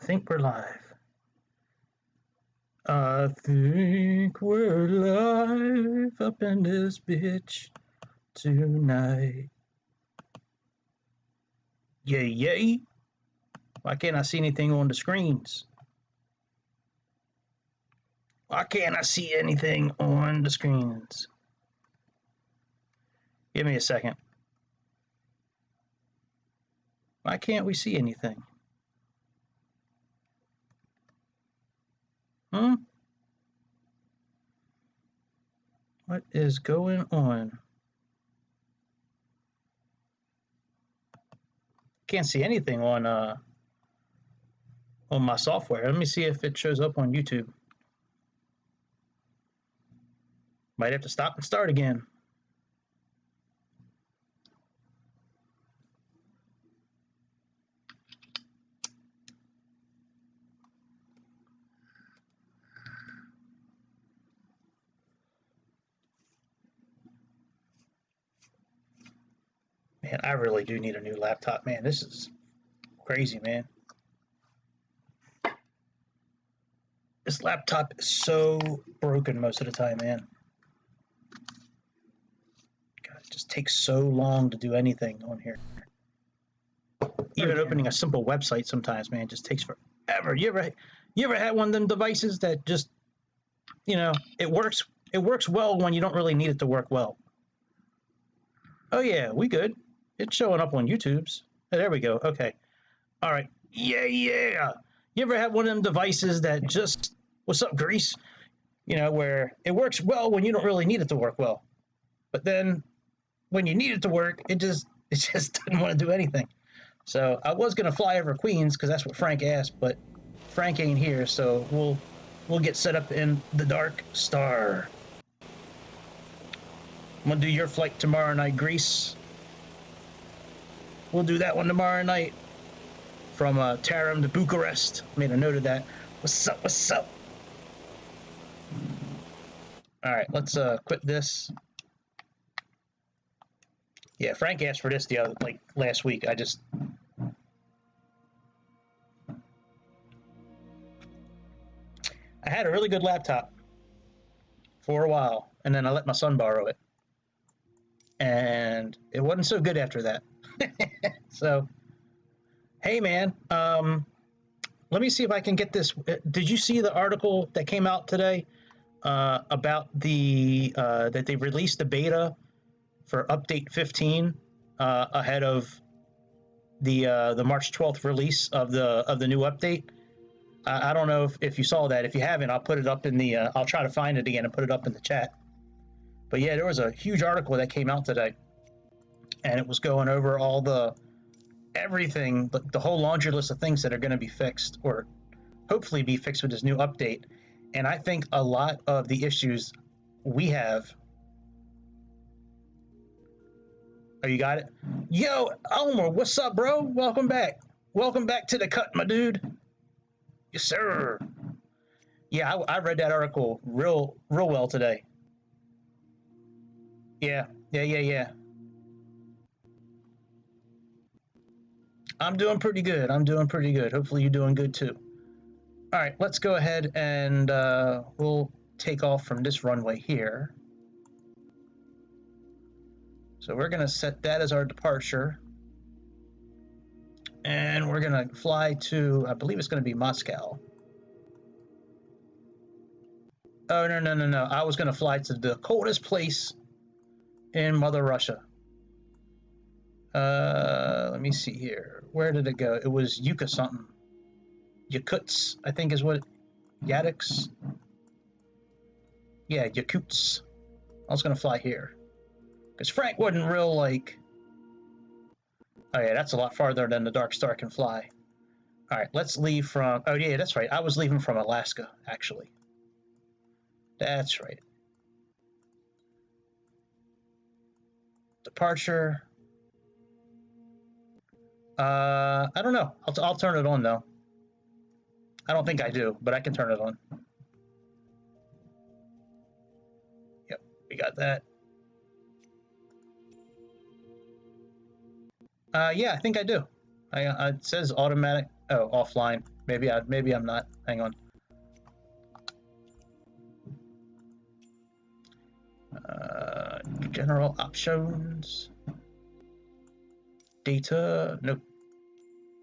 think we're live. I think we're live up in this bitch tonight. Yay, yay. Why can't I see anything on the screens? Why can't I see anything on the screens? Give me a second. Why can't we see anything? What is going on? Can't see anything on my software. Let me see if it shows up on YouTube. Might have to stop and start again. Man, I really do need a new laptop. Man, this is crazy, man. This laptop is so broken most of the time, man. God, it just takes so long to do anything on here. Even opening a simple website sometimes, man, just takes forever. You ever had one of them devices that just, you know, it works well when you don't really need it to work well? Oh yeah, we good. It's showing up on YouTube's. Oh, there we go. Okay. All right. Yeah. You ever had one of them devices that just, what's up, Grease? You know, where it works well when you don't really need it to work well. But then when you need it to work, it just didn't want to do anything. So I was going to fly over Queens because that's what Frank asked, but Frank ain't here, so we'll get set up in the Darkstar. I'm going to do your flight tomorrow night, Grease. We'll do that one tomorrow night from Tarim to Bucharest. Made a note of that. What's up? What's up? All right, let's quit this. Yeah, Frank asked for this last week. I had a really good laptop for a while, and then I let my son borrow it, and it wasn't so good after that. So, hey man, let me see if I can get this. Did you see the article that came out today about that they released the beta for update 15 ahead of the March 12th release of the new update? I don't know if you saw that. If you haven't, I'll put it up in the I'll try to find it again and put it up in the chat. But yeah, there was a huge article that came out today, and it was going over everything, the whole laundry list of things that are going to be fixed, or hopefully be fixed with this new update. And I think a lot of the issues we have. Oh, you got it? Yo, Elmer, what's up, bro? Welcome back. Welcome back to the cut, my dude. Yes, sir. Yeah, I read that article real well today. Yeah. I'm doing pretty good. Hopefully you're doing good too. All right, let's go ahead and we'll take off from this runway here. So we're going to set that as our departure. And we're going to fly to, I believe it's going to be Moscow. Oh, no. I was going to fly to the coldest place in Mother Russia. Let me see here. Where did it go? It was Yuka something. Yakuts, I think is what. Yadix. Yeah, Yakuts. I was going to fly here. Because Frank wasn't real like... Oh yeah, that's a lot farther than the Darkstar can fly. Alright, let's leave from... Oh yeah, that's right. I was leaving from Alaska, actually. That's right. Departure. I don't know. I'll turn it on, though. I don't think I do, but I can turn it on. Yep, we got that. Yeah, I think I do. It says automatic Oh, offline. Maybe I'm not. Hang on. General options. Data. Nope.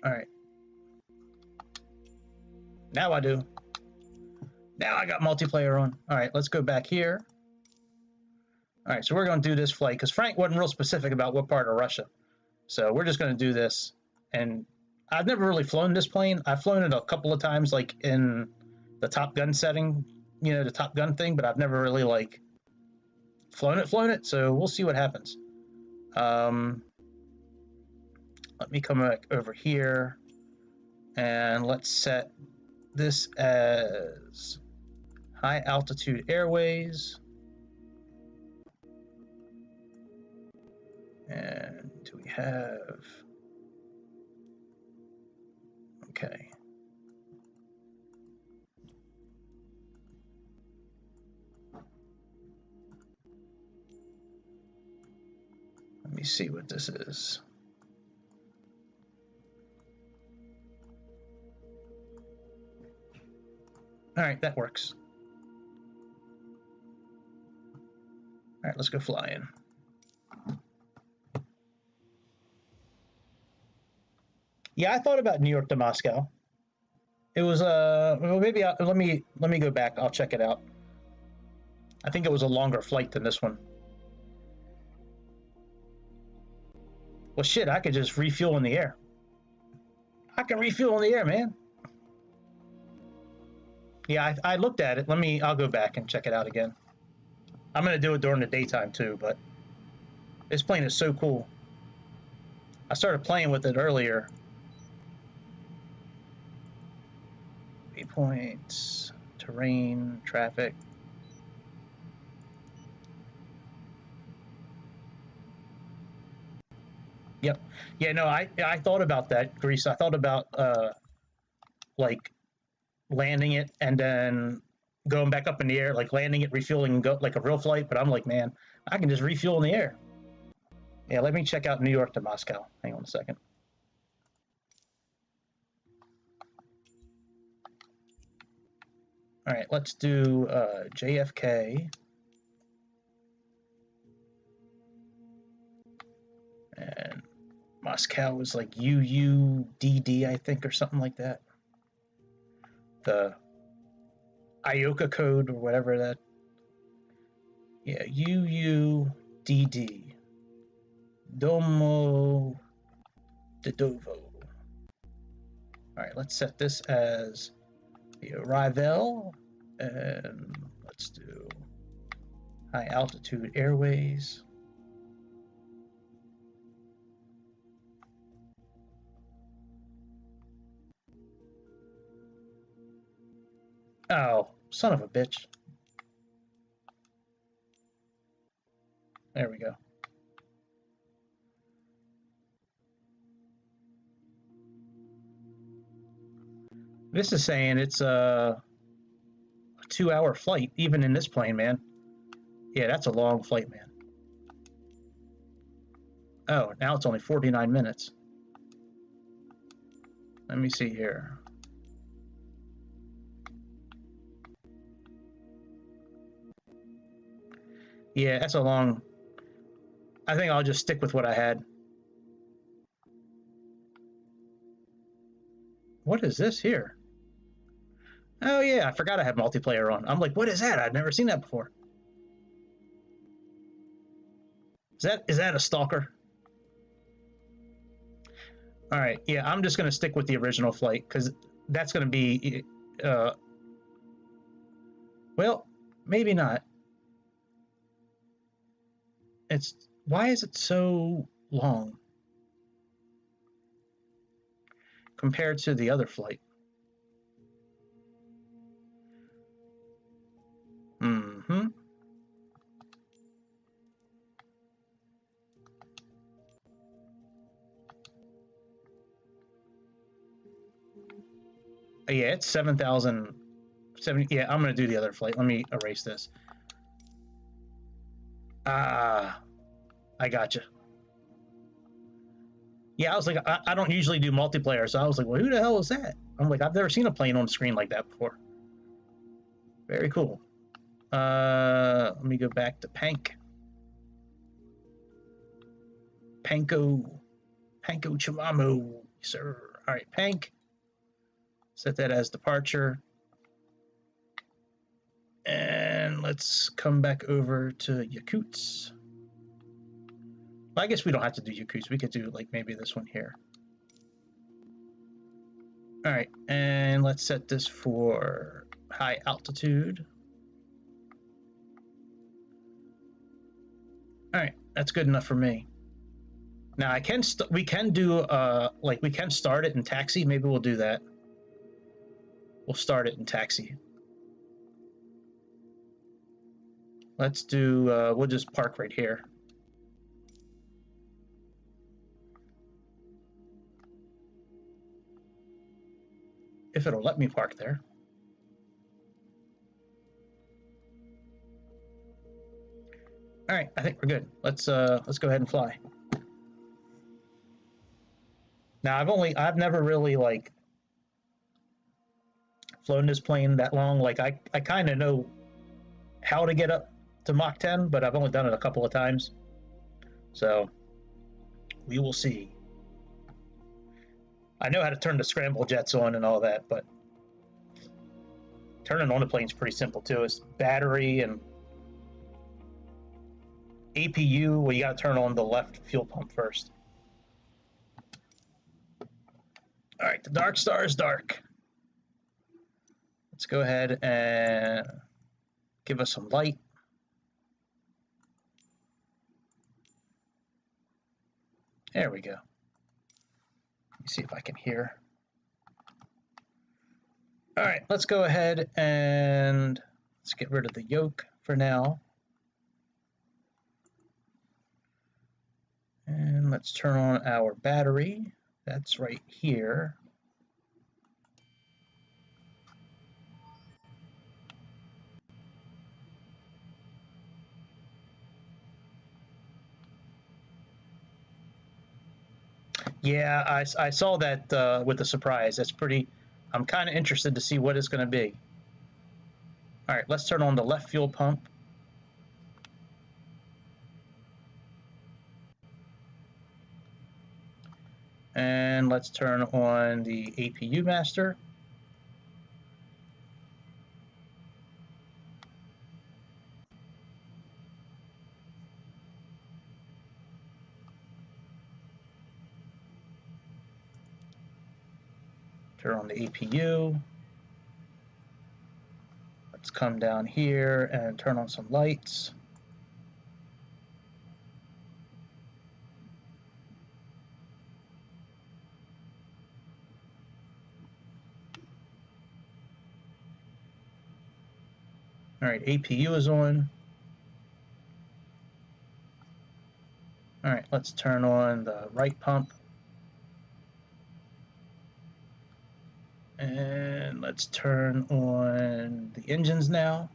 All right. Now I do. Now I got multiplayer on. All right, let's go back here. All right, so we're going to do this flight because Frank wasn't real specific about what part of Russia. So we're just going to do this. And I've never really flown this plane. I've flown it a couple of times, like in the Top Gun setting, you know, the Top Gun thing, but I've never really like flown it. So we'll see what happens. Let me come back over here and let's set this as high altitude airways. And do we have, okay. Let me see what this is. All right, that works. All right, let's go flying. Yeah, I thought about New York to Moscow. It was well, maybe let me go back. I'll check it out. I think it was a longer flight than this one. Well, shit, I could just refuel in the air. I can refuel in the air, man. Yeah, I looked at it. I'll go back and check it out again. I'm gonna do it during the daytime too, but this plane is so cool. I started playing with it earlier. Waypoints, terrain, traffic. Yep. Yeah, no, I thought about that, Grease. I thought about like landing it and then going back up in the air, like landing it, refueling, and go like a real flight. But I'm like, man, I can just refuel in the air. Yeah, let me check out New York to Moscow. Hang on a second. All right, let's do JFK. And Moscow was like UUDD, I think, or something like that. The IOCA code or whatever that. Yeah, UUDD. Domo Dedovo. All right, let's set this as the arrival, and let's do high altitude airways. Oh, son of a bitch. There we go. This is saying it's a 2-hour flight, even in this plane, man. Yeah, that's a long flight, man. Oh, now it's only 49 minutes. Let me see here. Yeah, that's a long... I think I'll just stick with what I had. What is this here? Oh yeah, I forgot I had multiplayer on. I'm like, what is that? I've never seen that before. Is that a stalker? All right, yeah, I'm just gonna stick with the original flight because that's gonna be, well, maybe not. Why is it so long compared to the other flight? Mm-hmm. Yeah, it's 7,000. Yeah, I'm gonna do the other flight. Let me erase this. Ah, I gotcha. Yeah, I was like, I don't usually do multiplayer, so I was like, well, who the hell is that? I'm like, I've never seen a plane on the screen like that before. Very cool. Let me go back to Pank. Panko Chimamo, sir. All right, Pank. Set that as departure. And let's come back over to Yakutsk. Well, I guess we don't have to do Yakutsk. We could do like maybe this one here. All right, and let's set this for high altitude. All right, that's good enough for me. Now we can do like we can start it in taxi. Maybe we'll do that. We'll start it in taxi. Let's do we'll just park right here. If it'll let me park there. All right, I think we're good. Let's go ahead and fly. Now I've never really like flown this plane that long. Like I kind of know how to get up to Mach 10, but I've only done it a couple of times. So we will see. I know how to turn the scramble jets on and all that, but turning on the plane is pretty simple too. It's battery and APU. Well, you got to turn on the left fuel pump first. All right, the Darkstar is dark. Let's go ahead and give us some light. There we go. Let me see if I can hear. All right, let's go ahead and let's get rid of the yoke for now. And let's turn on our battery. That's right here. Yeah, I saw that with the surprise. That's pretty, I'm kind of interested to see what it's going to be. All right, let's turn on the left fuel pump. And let's turn on the APU master. Turn on the APU. Let's come down here and turn on some lights. All right, APU is on. All right, let's turn on the right pump. And let's turn on the engines now.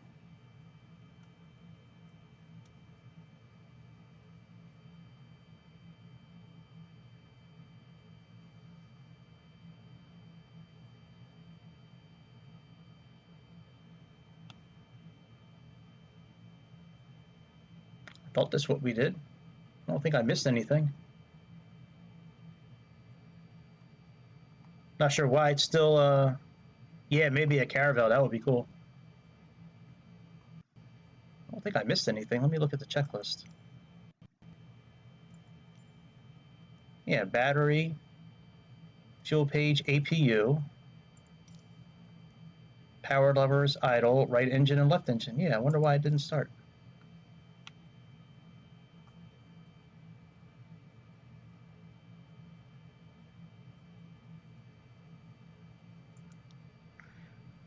I thought this is what we did. I don't think I missed anything. Not sure why it's still, yeah, maybe a caravel. That would be cool. I don't think I missed anything. Let me look at the checklist. Yeah, battery, fuel page, APU, power levers, idle, right engine and left engine. Yeah, I wonder why it didn't start.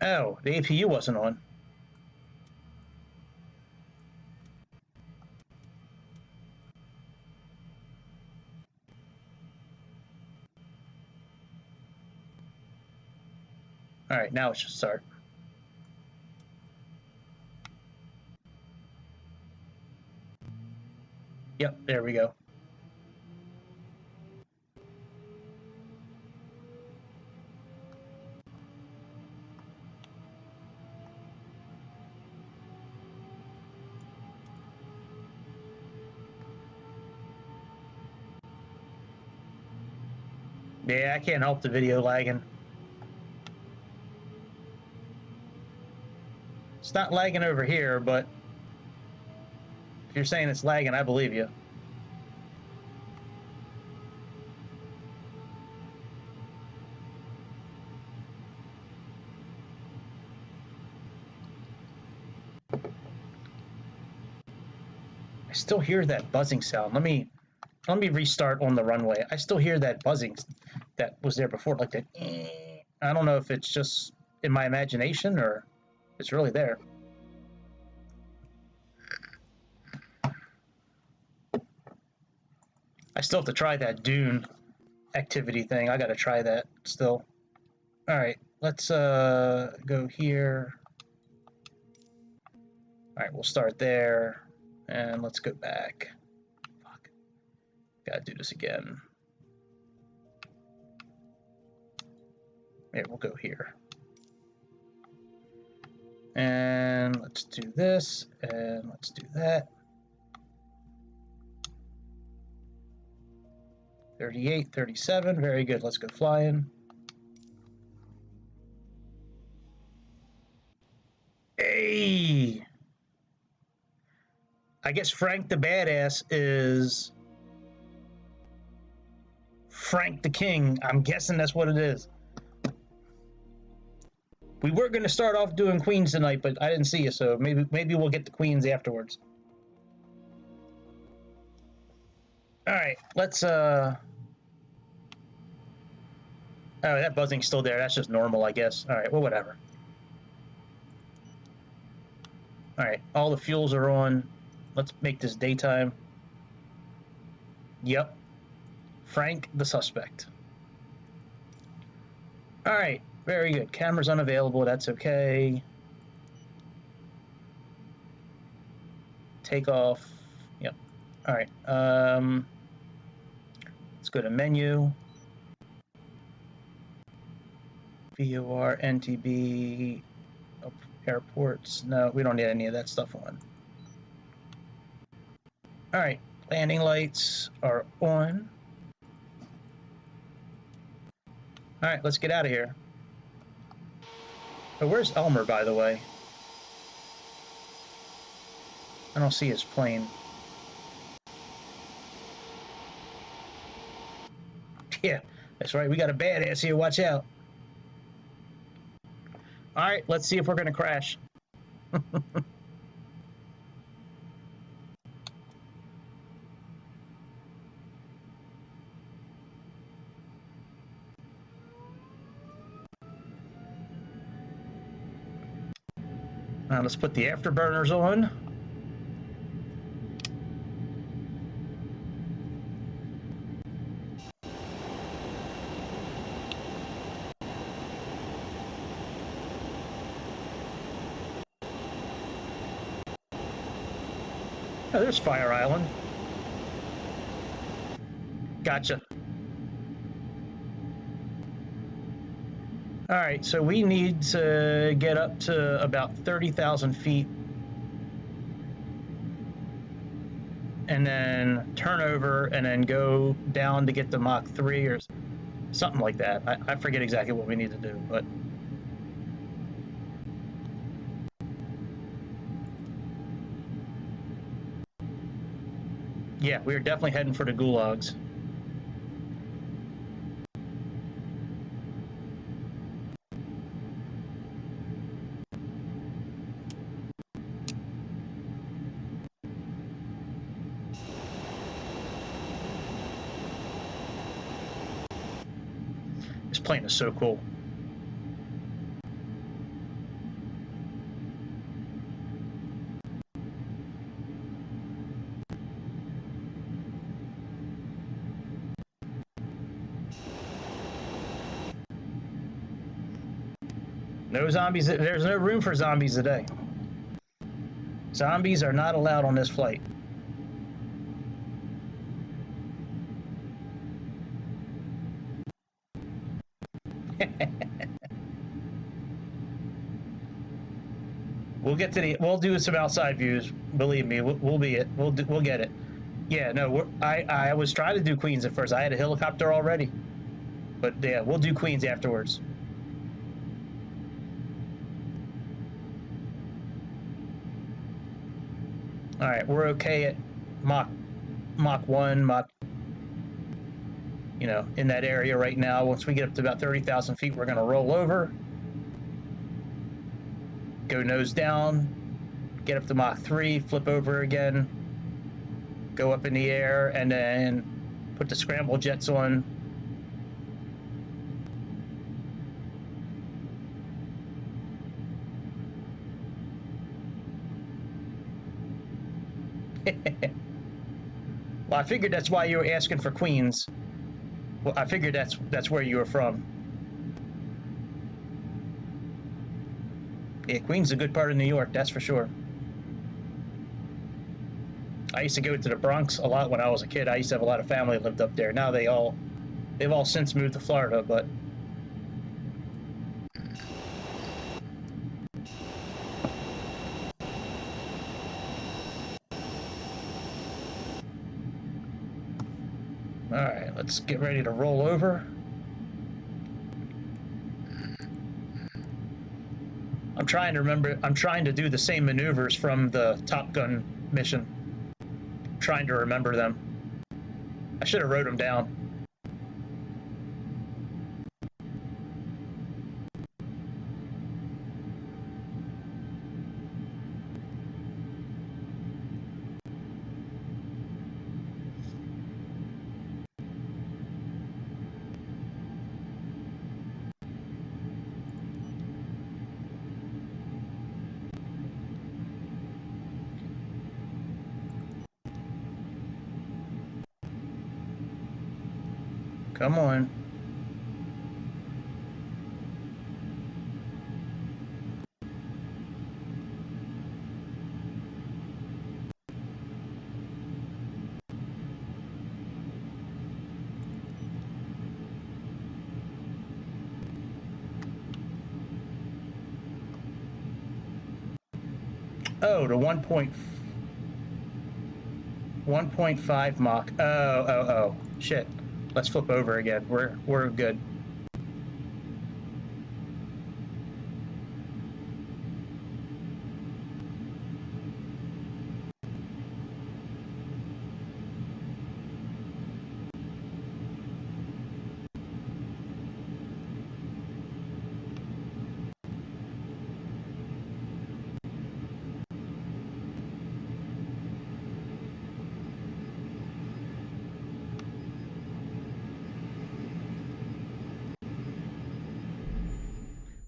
Oh, the APU wasn't on. All right, now it should start. Yep, there we go. Yeah, I can't help the video lagging. It's not lagging over here, but if you're saying it's lagging, I believe you. I still hear that buzzing sound. Let me restart on the runway. I still hear that buzzing that was there before, like that. I don't know if it's just in my imagination or it's really there. I still have to try that dune activity thing. I got to try that still. All right, let's go here. All right, we'll start there, and let's go back. Fuck. Gotta do this again. Yeah, we'll go here. And let's do this, and let's do that. 38, 37, very good. Let's go flying. Hey! I guess Frank the Badass is Frank the King. I'm guessing that's what it is. We were going to start off doing Queens tonight, but I didn't see you, so maybe we'll get the Queens afterwards. All right, let's oh, that buzzing's still there. That's just normal, I guess. All right, well, whatever. All right, all the fuels are on. Let's make this daytime. Yep. Frank the suspect. All right, very good. Camera's unavailable. That's okay. Take off. Yep. All right. Let's go to menu. VOR, NTB, oh, airports. No, we don't need any of that stuff on. All right, landing lights are on. All right, let's get out of here. Oh, where's Elmer, by the way? I don't see his plane. Yeah, that's right. We got a badass here. Watch out. All right, let's see if we're going to crash. Now let's put the afterburners on. Oh, there's Fire Island. Gotcha. All right, so we need to get up to about 30,000 feet and then turn over and then go down to get to Mach 3 or something like that. I forget exactly what we need to do, but yeah, we're definitely heading for the gulags. This plane is so cool. No zombies. There's no room for zombies today. Zombies are not allowed on this flight. We'll do some outside views. Believe me, we'll get it. Yeah, no, I was trying to do Queens at first. I had a helicopter already. But yeah, we'll do Queens afterwards. All right, we're okay at Mach 1, Mach, you know, in that area right now. Once we get up to about 30,000 feet, we're going to roll over, go nose down, get up to Mach 3, flip over again, go up in the air, and then put the scramble jets on. Well, I figured that's why you were asking for Queens. Well, I figured that's where you were from. Yeah, Queens is a good part of New York, that's for sure. I used to go to the Bronx a lot when I was a kid. I used to have a lot of family that lived up there. Now they've all since moved to Florida, but all right, let's get ready to roll over. I'm trying to remember. I'm trying to do the same maneuvers from the Top Gun mission. I'm trying to remember them. I should have wrote them down. Come on. Oh, the 1.5 Mach. Oh. Shit. Let's flip over again. We're good.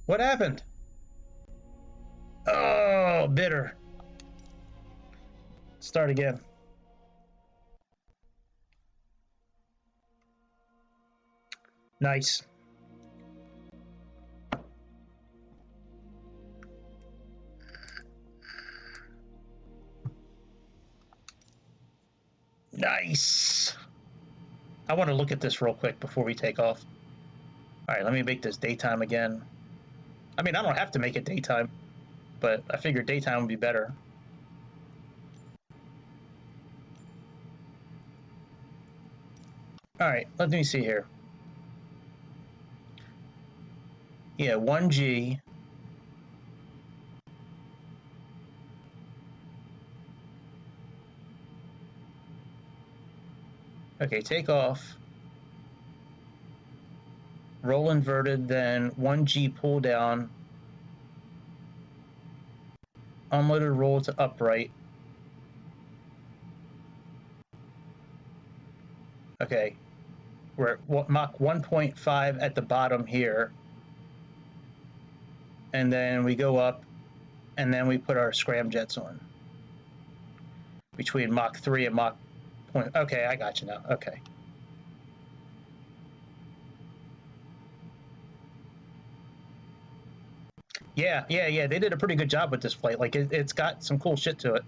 What happened? Oh, bitter. Start again. Nice. Nice. I want to look at this real quick before we take off. All right, let me make this daytime again. I mean, I don't have to make it daytime, but I figured daytime would be better. All right, let me see here. Yeah, 1G. Okay, take off. Roll inverted, then 1G pull down. Unloaded roll to upright. Okay, we're at Mach 1.5 at the bottom here. And then we go up, and then we put our scramjets on. Between Mach 3 and Mach point. Okay, I got you now. Okay. Yeah. They did a pretty good job with this flight. Like it's got some cool shit to it.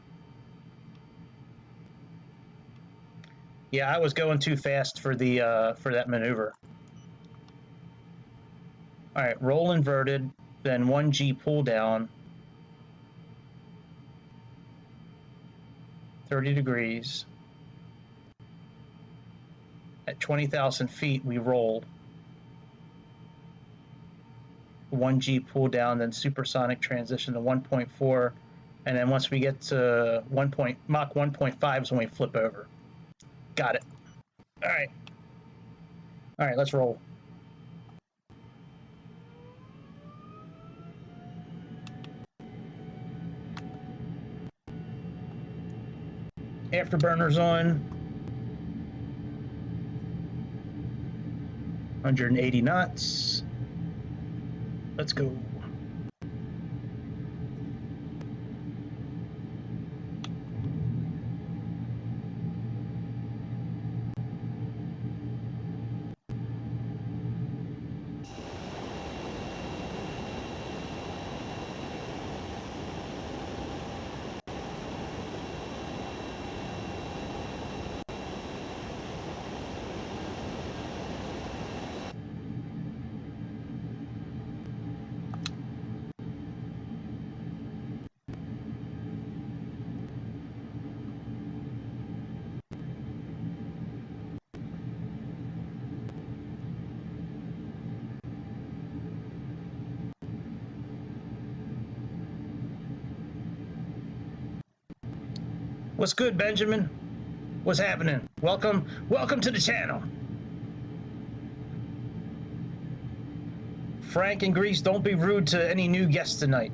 Yeah, I was going too fast for the for that maneuver. All right, roll inverted, then 1G pull down. 30 degrees. At 20,000 feet, we roll. 1G pull down, then supersonic transition to 1.4, and then once we get to Mach 1.5 is when we flip over. Got it. All right. All right, let's roll. Afterburners on. 180 knots. Let's go. What's good, Benjamin? What's happening? Welcome to the channel. Frank and Grease, don't be rude to any new guests tonight.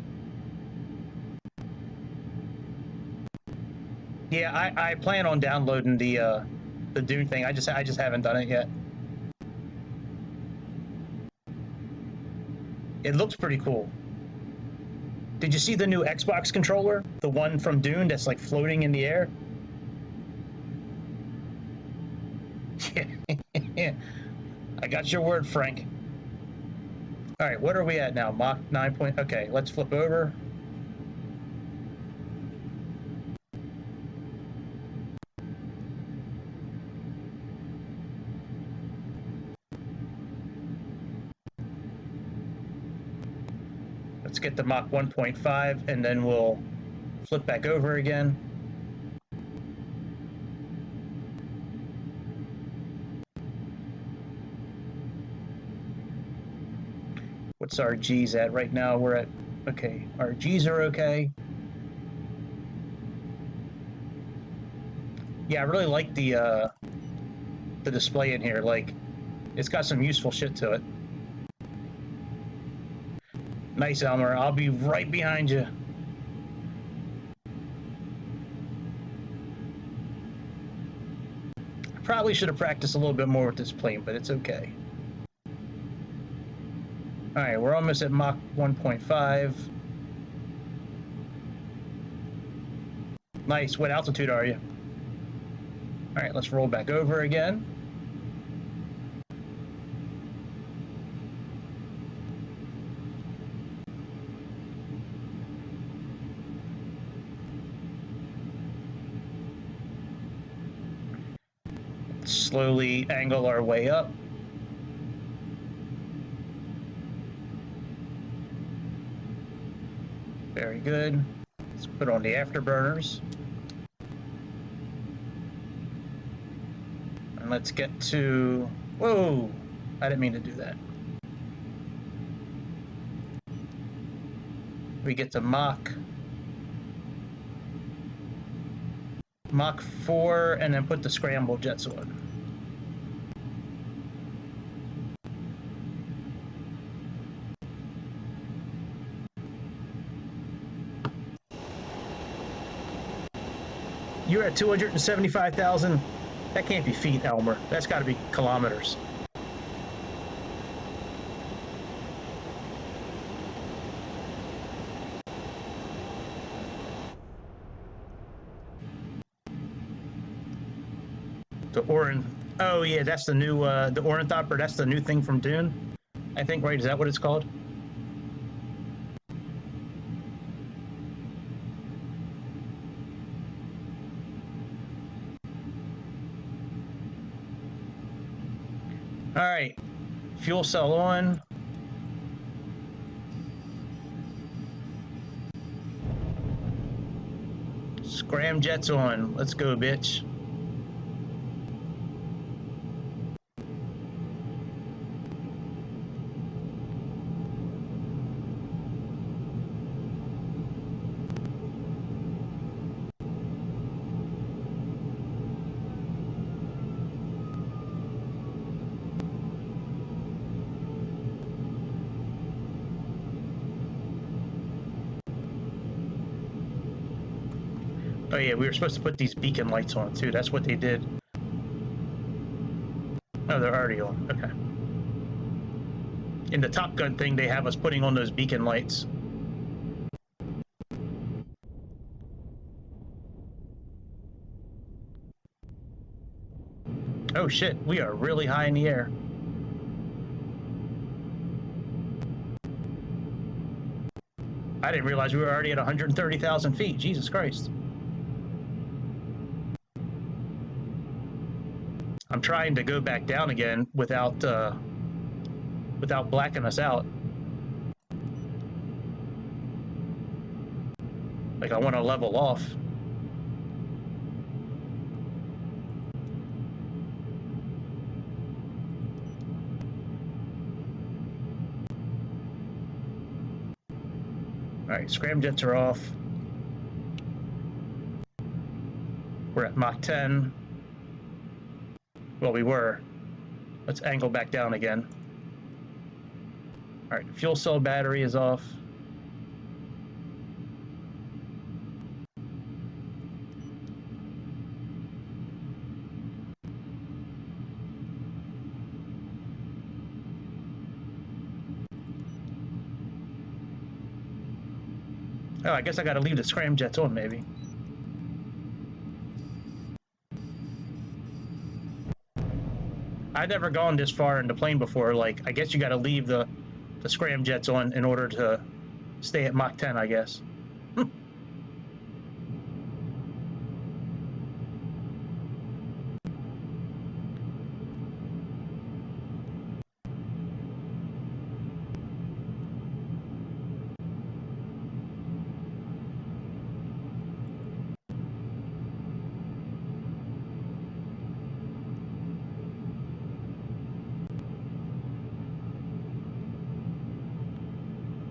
Yeah, I plan on downloading the Dune thing. I just haven't done it yet. It looks pretty cool. Did you see the new Xbox controller? The one from Dune that's like floating in the air? Yeah. I got your word, Frank. All right, what are we at now? Mach 9 point. Okay, let's flip over. Let's get to Mach 1.5 and then we'll flip back over again. What's our G's at right now? We're at, okay, our G's are okay. Yeah, I really like the display in here. Like, it's got some useful shit to it. Nice, Elmer. I'll be right behind you. I probably should have practiced a little bit more with this plane, but it's okay. All right, we're almost at Mach 1.5. Nice. What altitude are you? All right, let's roll back over again. Slowly angle our way up. Very good. Let's put on the afterburners. And let's get to, whoa, I didn't mean to do that. We get to Mach 4 and then put the scramble jets on. You're at 275,000. That can't be feet, Elmer. That's got to be kilometers. The oh yeah, that's the new the ornithopter. That's the new thing from Dune, I think. Right? Is that what it's called? All right, fuel cell on. Scram jets on. Let's go, bitch. Oh yeah, we were supposed to put these beacon lights on too. That's what they did. Oh, they're already on. Okay. In the Top Gun thing, they have us putting on those beacon lights. Oh shit, we are really high in the air. I didn't realize we were already at 130,000 feet. Jesus Christ. I'm trying to go back down again without blacking us out. Like I want to level off. All right, scramjets are off. We're at Mach 10. Well, we were. Let's angle back down again. All right, fuel cell battery is off. Oh, I guess I gotta leave the scramjets on, maybe. I've never gone this far in the plane before. Like, I guess you gotta leave the scramjets on in order to stay at Mach 10, I guess.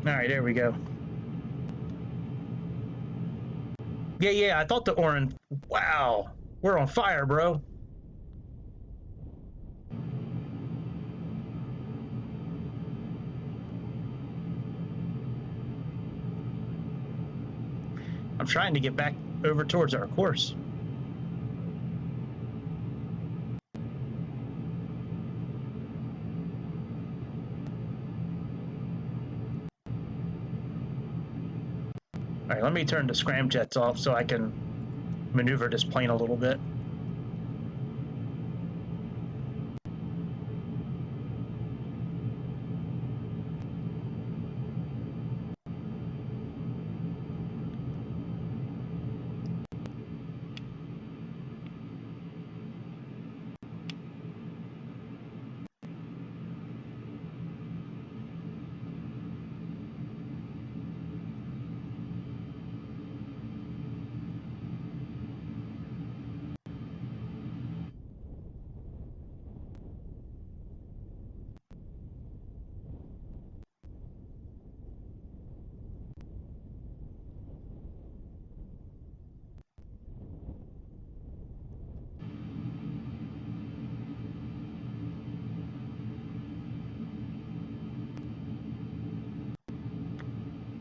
All right, there we go. Yeah, I thought the orange... Wow, we're on fire, bro. I'm trying to get back over towards our course. All right, let me turn the scramjets off so I can maneuver this plane a little bit.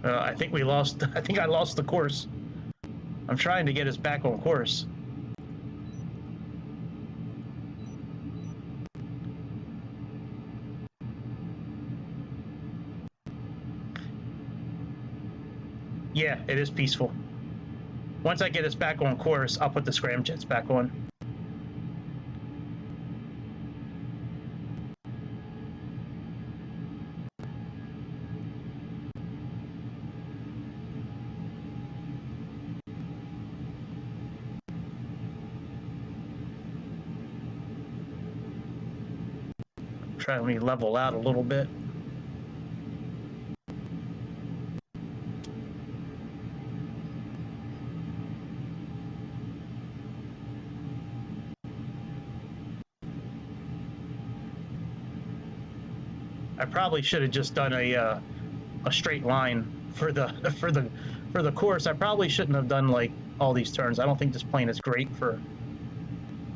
I think we lost. I think I lost the course. I'm trying to get us back on course. Yeah, it is peaceful. Once I get us back on course, I'll put the scramjets back on. Try let me level out a little bit. I probably should have just done a straight line for the course. I probably shouldn't have done like all these turns. I don't think this plane is great for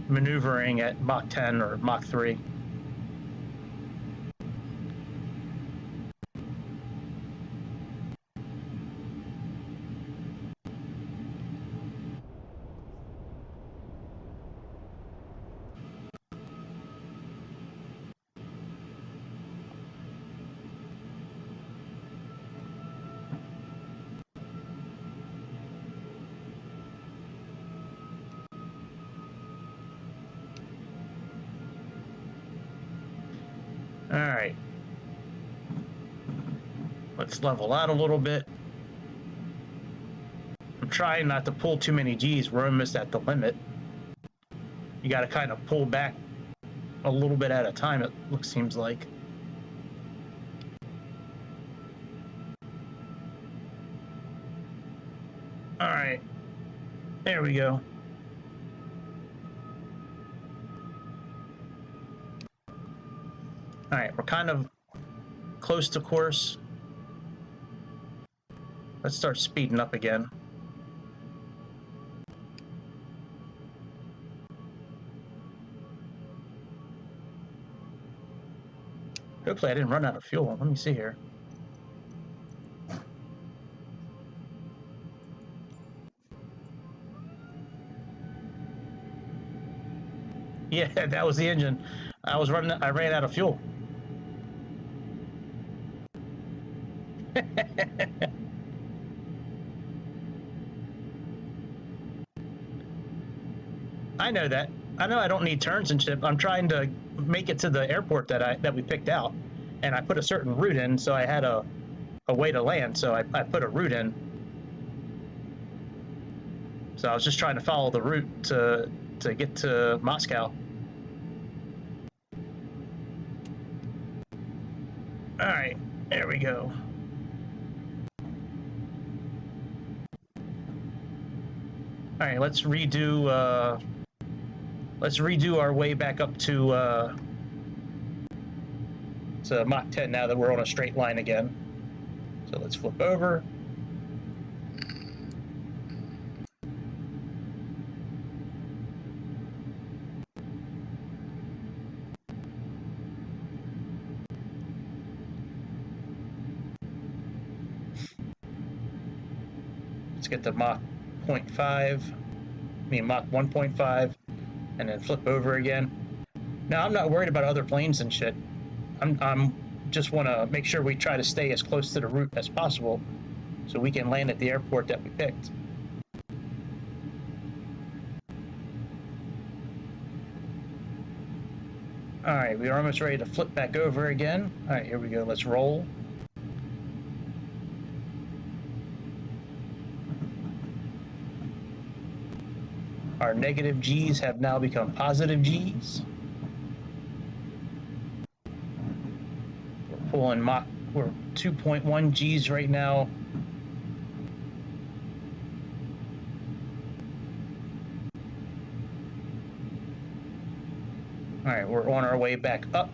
maneuvering at Mach 10 or Mach 3. Let's level out a little bit. I'm trying not to pull too many G's. We're almost at the limit. You got to kind of pull back a little bit at a time, it seems like. All right, there we go. All right, we're kind of close to course. Let's start speeding up again. Hopefully I didn't run out of fuel. Let me see here. Yeah, that was the engine. I ran out of fuel. I know that. I know I don't need turns and shit. I'm trying to make it to the airport that we picked out, and I put a certain route in, so I had a way to land. So I put a route in. So I was just trying to follow the route to get to Moscow. All right, there we go. All right, let's redo our way back up to Mach 10 now that we're on a straight line again. So let's flip over. Let's get to Mach 0.5. Mach 1.5, and then flip over again. Now, I'm not worried about other planes and shit. I'm just want to make sure we try to stay as close to the route as possible so we can land at the airport that we picked. All right, we're almost ready to flip back over again. All right, here we go. Let's roll. Our negative G's have now become positive G's. We're pulling Mach, we're 2.1 G's right now. All right, we're on our way back up.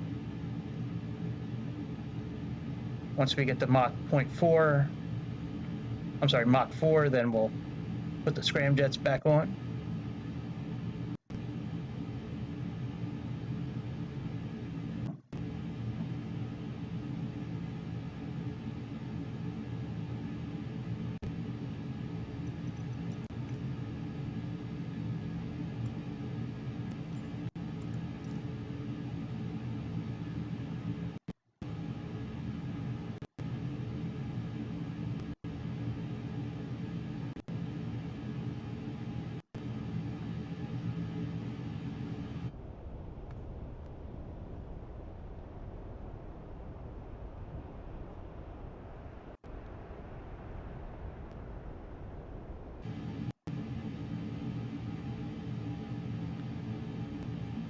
Once we get to Mach 0.4, I'm sorry, Mach 4, then we'll put the scramjets back on.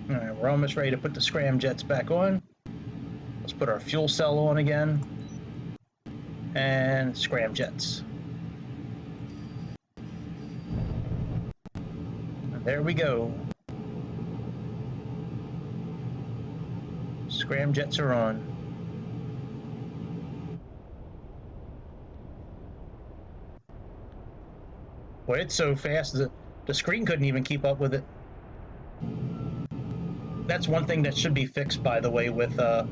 All right, we're almost ready to put the scramjets back on. Let's put our fuel cell on again. And scramjets. And there we go. Scramjets are on. Boy, it's so fast that the screen couldn't even keep up with it. That's one thing that should be fixed, by the way, with the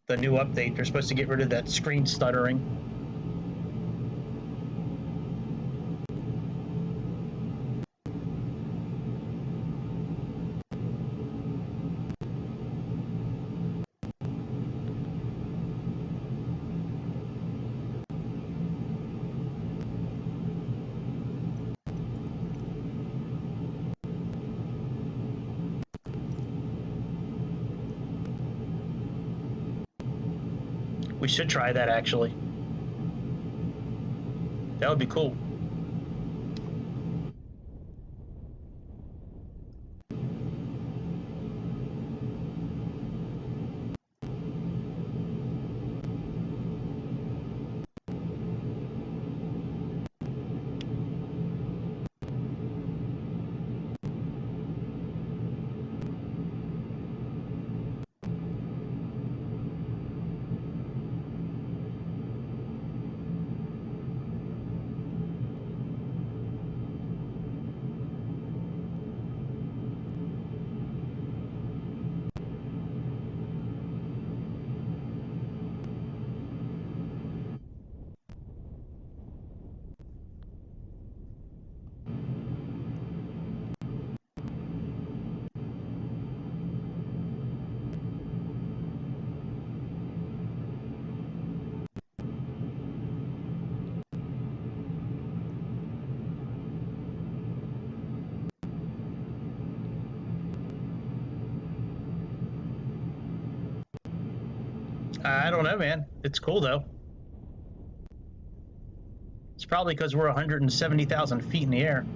new update. They're supposed to get rid of that screen stuttering. We should try that, actually. That would be cool. I don't know, man. It's cool though. It's probably because we're 170,000 feet in the air.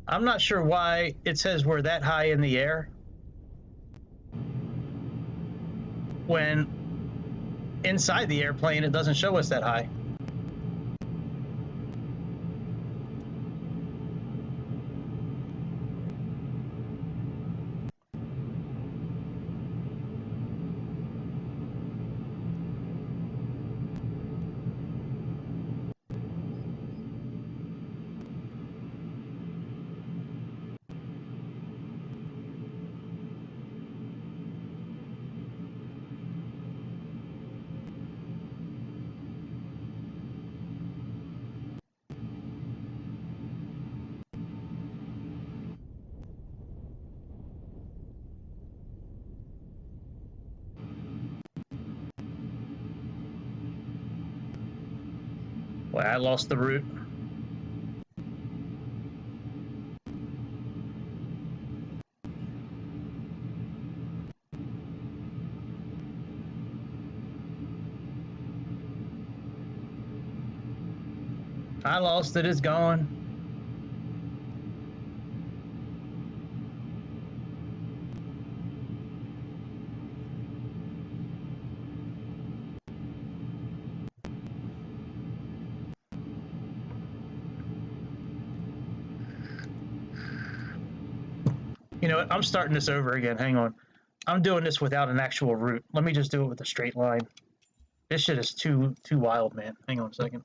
I'm not sure why it says we're that high in the air when inside the airplane it doesn't show us that high. Well, I lost the route. I lost it. It's gone. You know what? I'm starting this over again. Hang on. I'm doing this without an actual route. Let me just do it with a straight line. This shit is too wild, man. Hang on a second.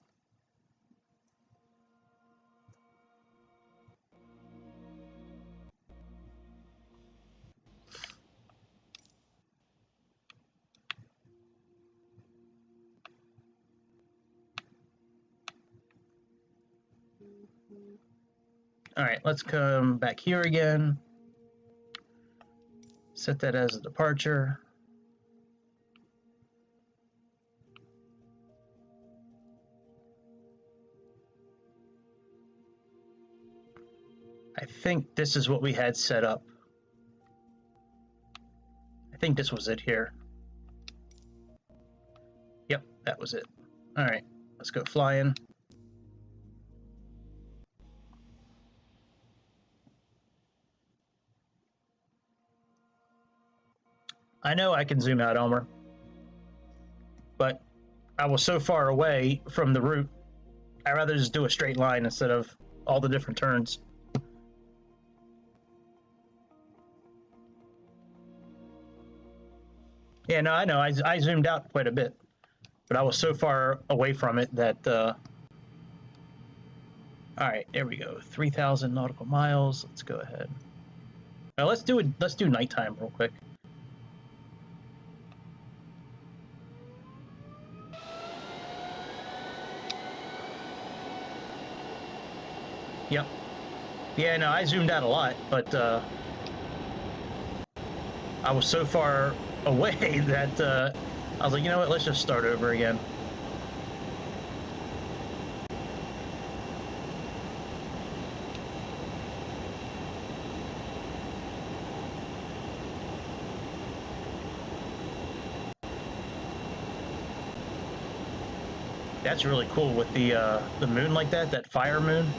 All right, let's come back here again. Set that as a departure. I think this is what we had set up. I think this was it here. Yep, that was it. All right, let's go flying. I know I can zoom out, Elmer, but I was so far away from the route, I'd rather just do a straight line instead of all the different turns. Yeah, no, I know. I zoomed out quite a bit, but I was so far away from it that. All right, there we go. 3,000 nautical miles. Let's go ahead. Now let's do it. Let's do nighttime real quick. Yep. Yeah, no, I zoomed out a lot, but I was so far away that I was like, you know what? Let's just start over again. That's really cool with the moon like that, that fire moon.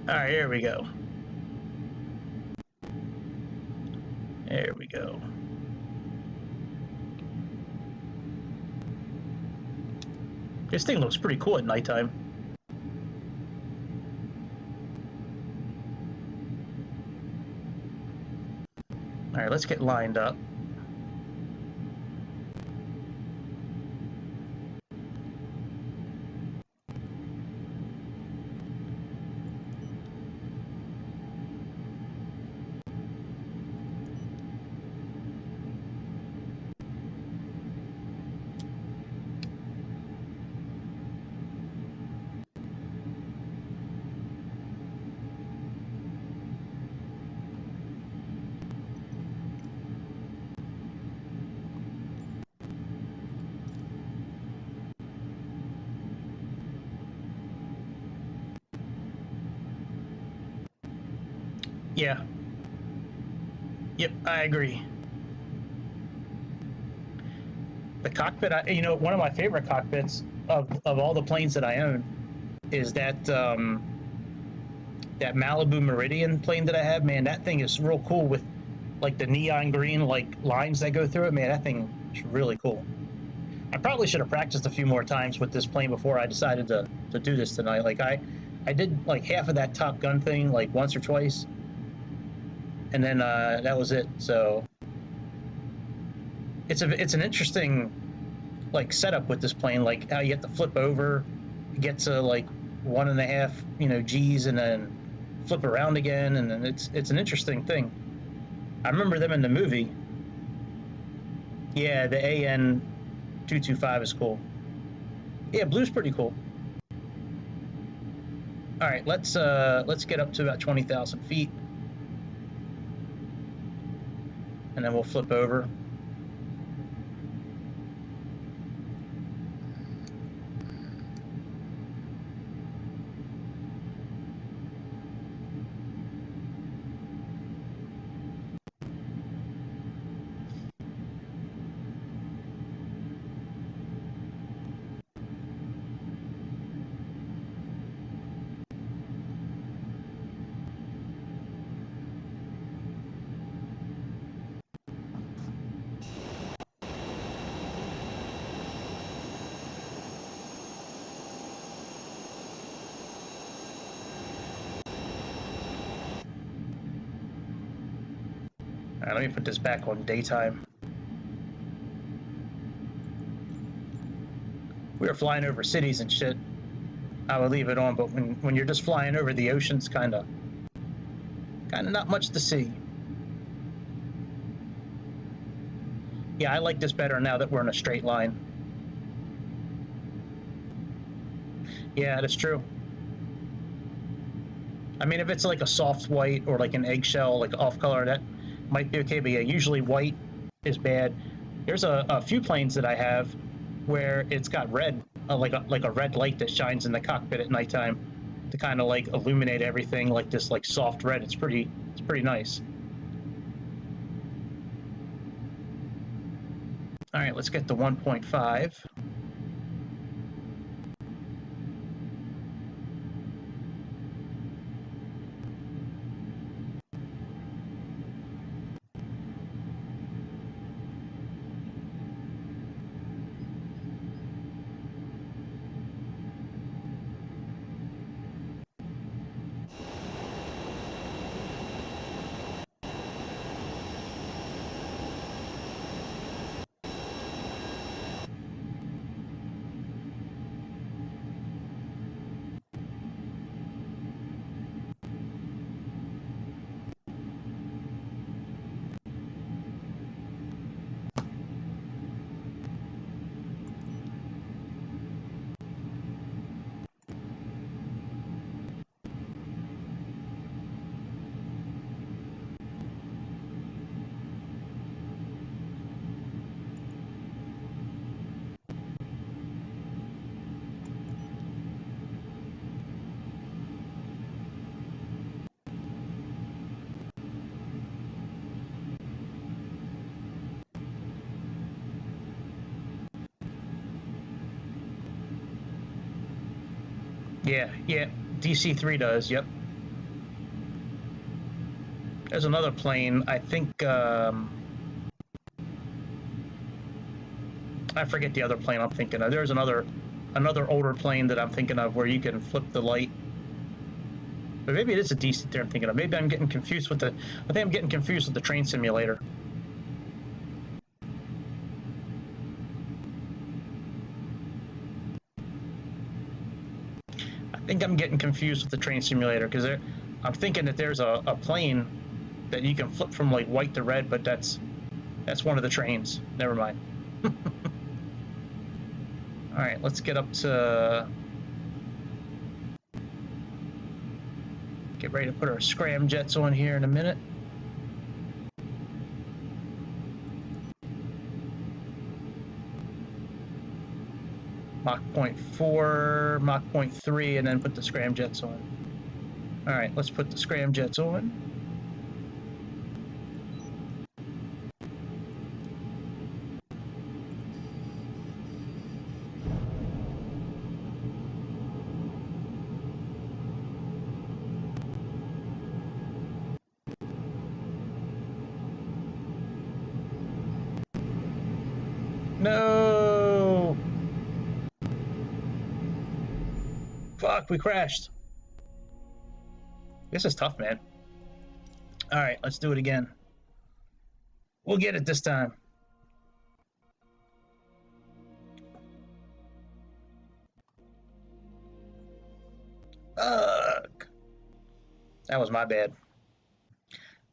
All right, here we go. There we go. This thing looks pretty cool at nighttime. All right, let's get lined up. Yeah. Yep, I agree. The cockpit, you know, one of my favorite cockpits of all the planes that I own is that that Malibu Meridian plane that I have. Man, that thing is real cool with like the neon green like lines that go through it. Man, that thing is really cool. I probably should have practiced a few more times with this plane before I decided to do this tonight. Like I did like half of that Top Gun thing like once or twice, and then that was it. So it's an interesting like setup with this plane, like how you have to flip over, get to like 1.5, you know, G's, and then flip around again, and then it's an interesting thing. I remember them in the movie. Yeah, the AN 225 is cool. Yeah, blue's pretty cool. All right, let's get up to about 20,000 feet, and then we'll flip over. All right, let me put this back on daytime. We were flying over cities and shit, I would leave it on, but when you're just flying over the oceans, kind of not much to see. Yeah, I like this better now that we're in a straight line. Yeah, that's true. I mean, if it's like a soft white or like an eggshell, like off color, that might be okay. But yeah, usually white is bad. There's a few planes that I have where it's got red, like a red light that shines in the cockpit at nighttime to kind of like illuminate everything, like this like soft red. It's pretty nice. All right, let's get to 1.5. Yeah, yeah. DC-3 does, yep. There's another plane, I think, I forget the other plane I'm thinking of. There's another older plane that I'm thinking of where you can flip the light. But maybe it is a DC-3 I'm thinking of. Maybe I'm getting confused with the, I think I'm getting confused with the train simulator. I think I'm getting confused with the train simulator because I'm thinking that there's a plane that you can flip from like white to red, but that's one of the trains. Never mind. All right, let's get up to, get ready to put our scramjets on here in a minute. Mach 0.4, Mach 0.3, and then put the scramjets on. All right, let's put the scramjets on. No! Fuck, we crashed. This is tough, man. All right, let's do it again. We'll get it this time. Ugh. That was my bad.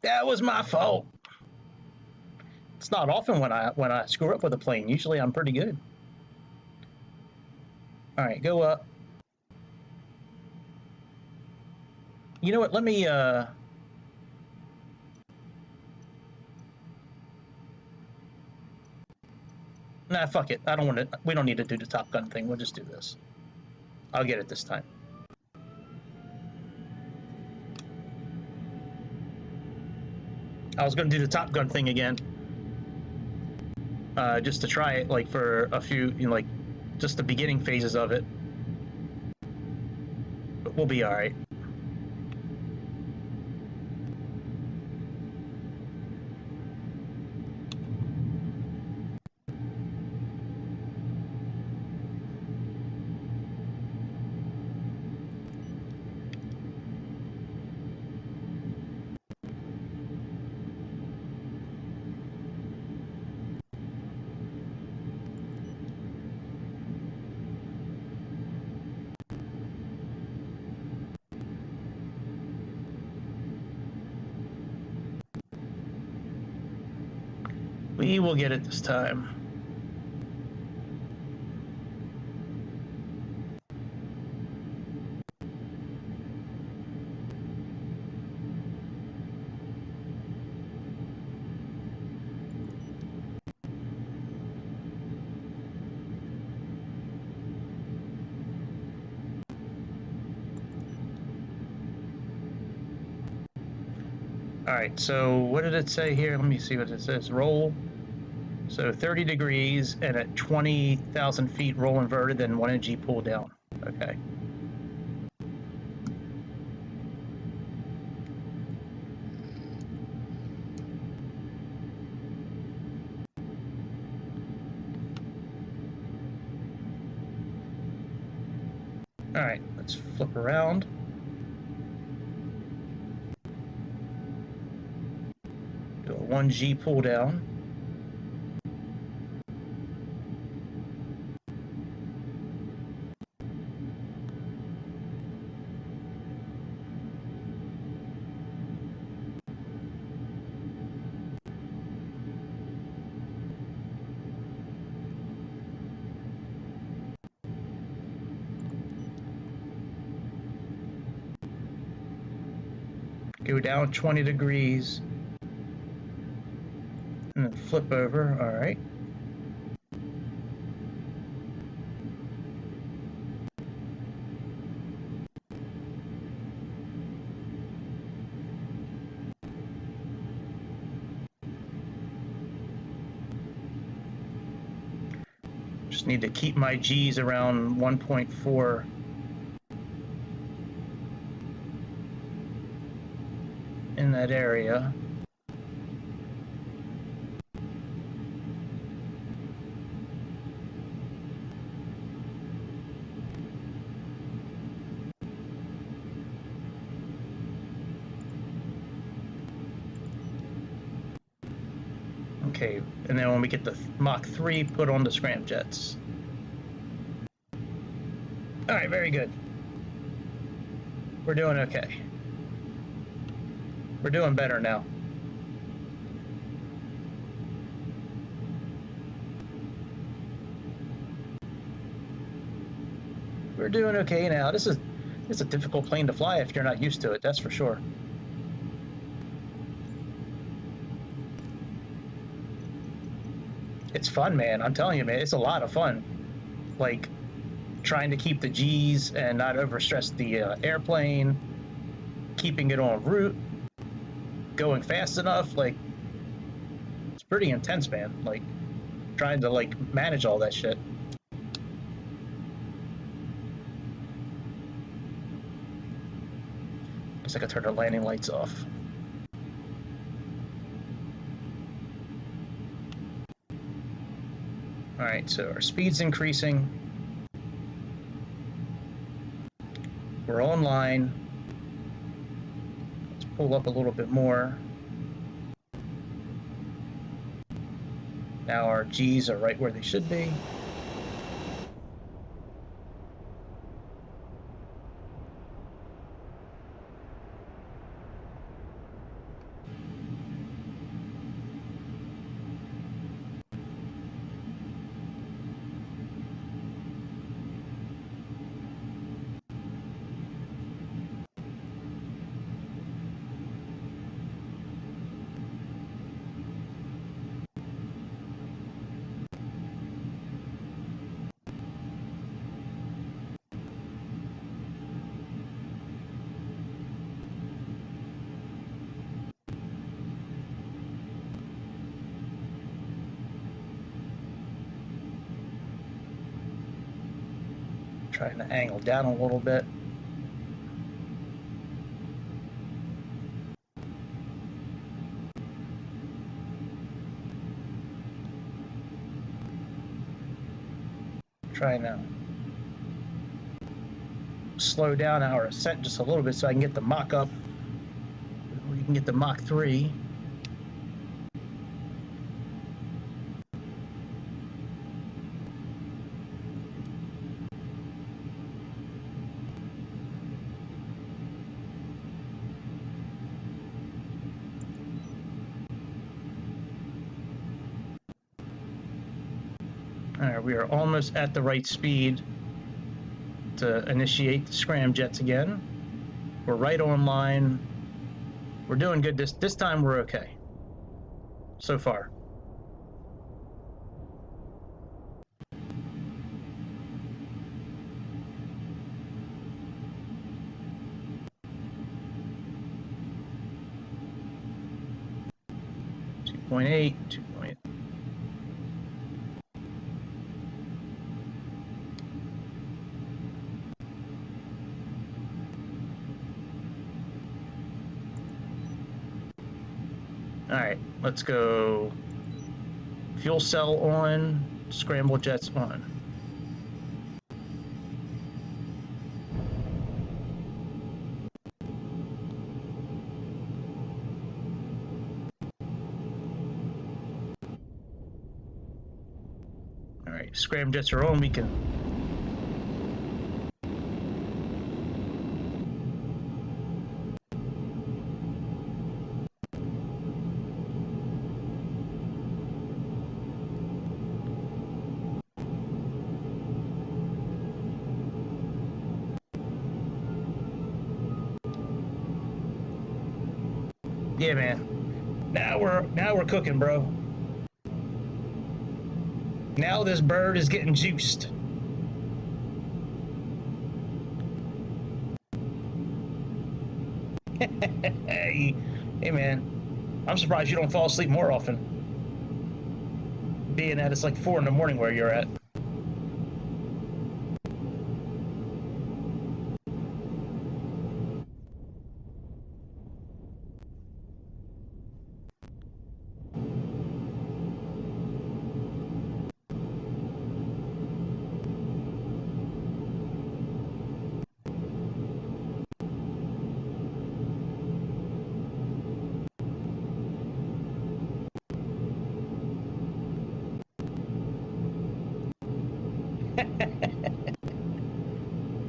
That was my fault. It's not often when I screw up with a plane. Usually I'm pretty good. All right, go up. You know what? Let me nah, fuck it. I don't want to. We don't need to do the Top Gun thing. We'll just do this. I'll get it this time. I was going to do the Top Gun thing again, just to try it, like for a few, you know, like just the beginning phases of it. But we'll be all right. We will get it this time. All right, so what did it say here? Let me see what it says. Roll. So 30 degrees and at 20,000 feet, roll inverted, then 1 NG pull down. Okay. All right, let's flip around. Do a 1G pull down. Go down 20 degrees. And then flip over, all right. Just need to keep my G's around 1.4. in that area. Okay, and then when we get the Mach 3, put on the scramjets. All right, very good. We're doing okay. We're doing better now. We're doing okay now. This is a difficult plane to fly if you're not used to it, that's for sure. It's fun, man. I'm telling you, man, it's a lot of fun. Like, trying to keep the G's and not overstress the airplane, keeping it en route, going fast enough. Like, it's pretty intense, man. Like, trying to, like, manage all that shit. Guess I could turn the landing lights off. All right, so our speed's increasing. We're online. Let's pull up a little bit more. Now our G's are right where they should be. Trying to angle down a little bit. Trying to slow down our ascent just a little bit so I can get the Mach up. We can get the Mach 3. All right, we are almost at the right speed to initiate the scramjets again. We're right on line. We're doing good. This time we're okay. So far. .8, 2.8. All right, let's go. Fuel cell on, scramble jets on. All right, scramjets are on. We can. Yeah, man. Now we're cooking, bro. Now this bird is getting juiced. Hey, man. I'm surprised you don't fall asleep more often. Being that it's like 4 in the morning where you're at.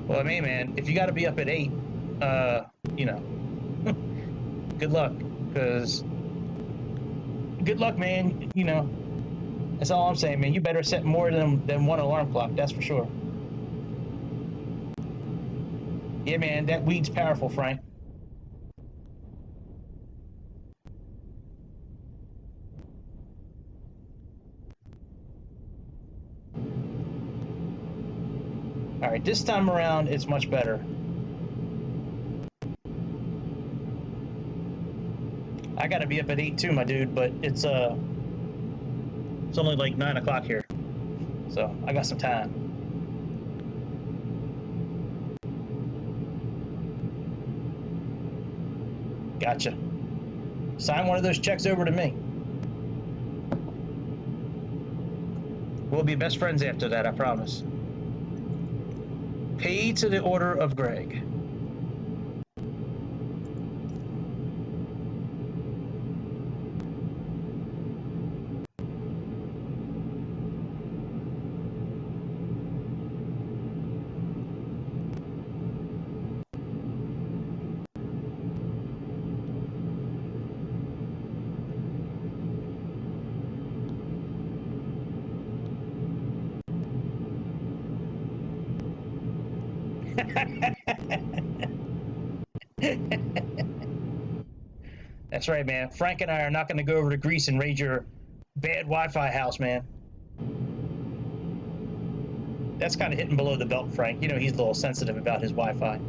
Well, I mean, man, if you got to be up at 8, you know, good luck, because good luck, man. You know, that's all I'm saying, man. You better set more than one alarm clock. That's for sure. Yeah, man, that weed's powerful, Frank. All right, this time around, it's much better. I got to be up at 8 too, my dude, but it's only like 9 o'clock here, so I got some time. Gotcha. Sign one of those checks over to me. We'll be best friends after that, I promise. Pay to the order of Greg. That's right, man. Frank and I are not going to go over to Greece and raid your bad Wi-Fi house, man. That's kind of hitting below the belt, Frank. You know, he's a little sensitive about his Wi-Fi.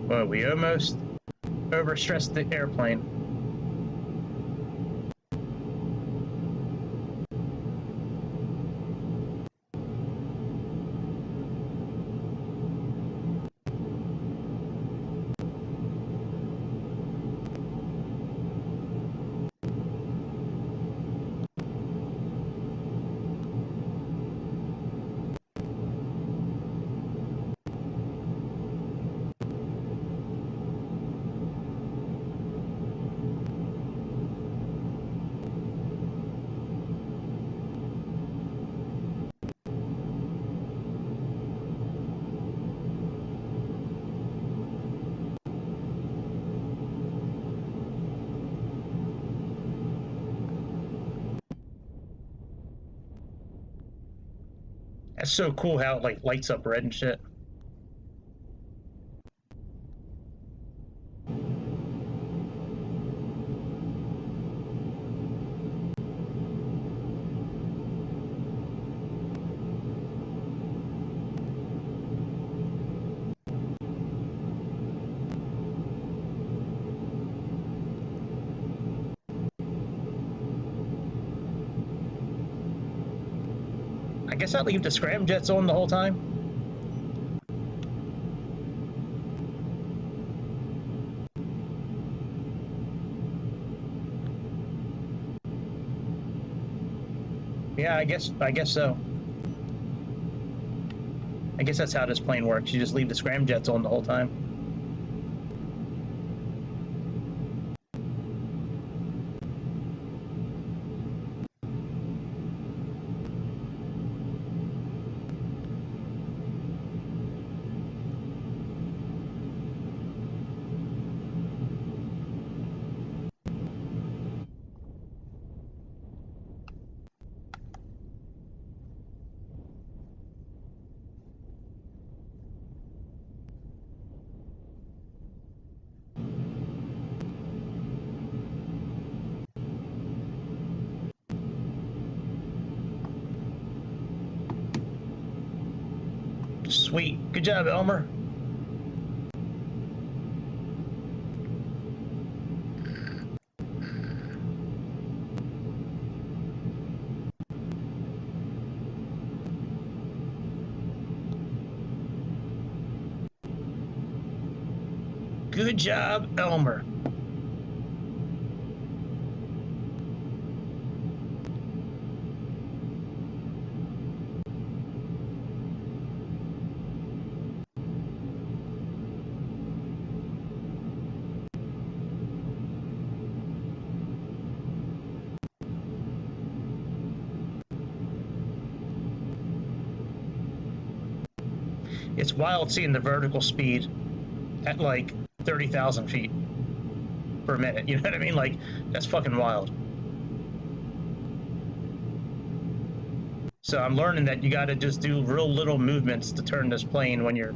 Well, we almost overstressed the airplane. That's so cool how it like lights up red and shit. I guess I'll leave the scramjets on the whole time. Yeah, I guess so. I guess that's how this plane works. You just leave the scramjets on the whole time. Sweet. Good job, Elmer. Good job, Elmer. It's wild seeing the vertical speed at like 30,000 feet per minute. You know what I mean? Like, that's fucking wild. So I'm learning that you got to just do real little movements to turn this plane when you're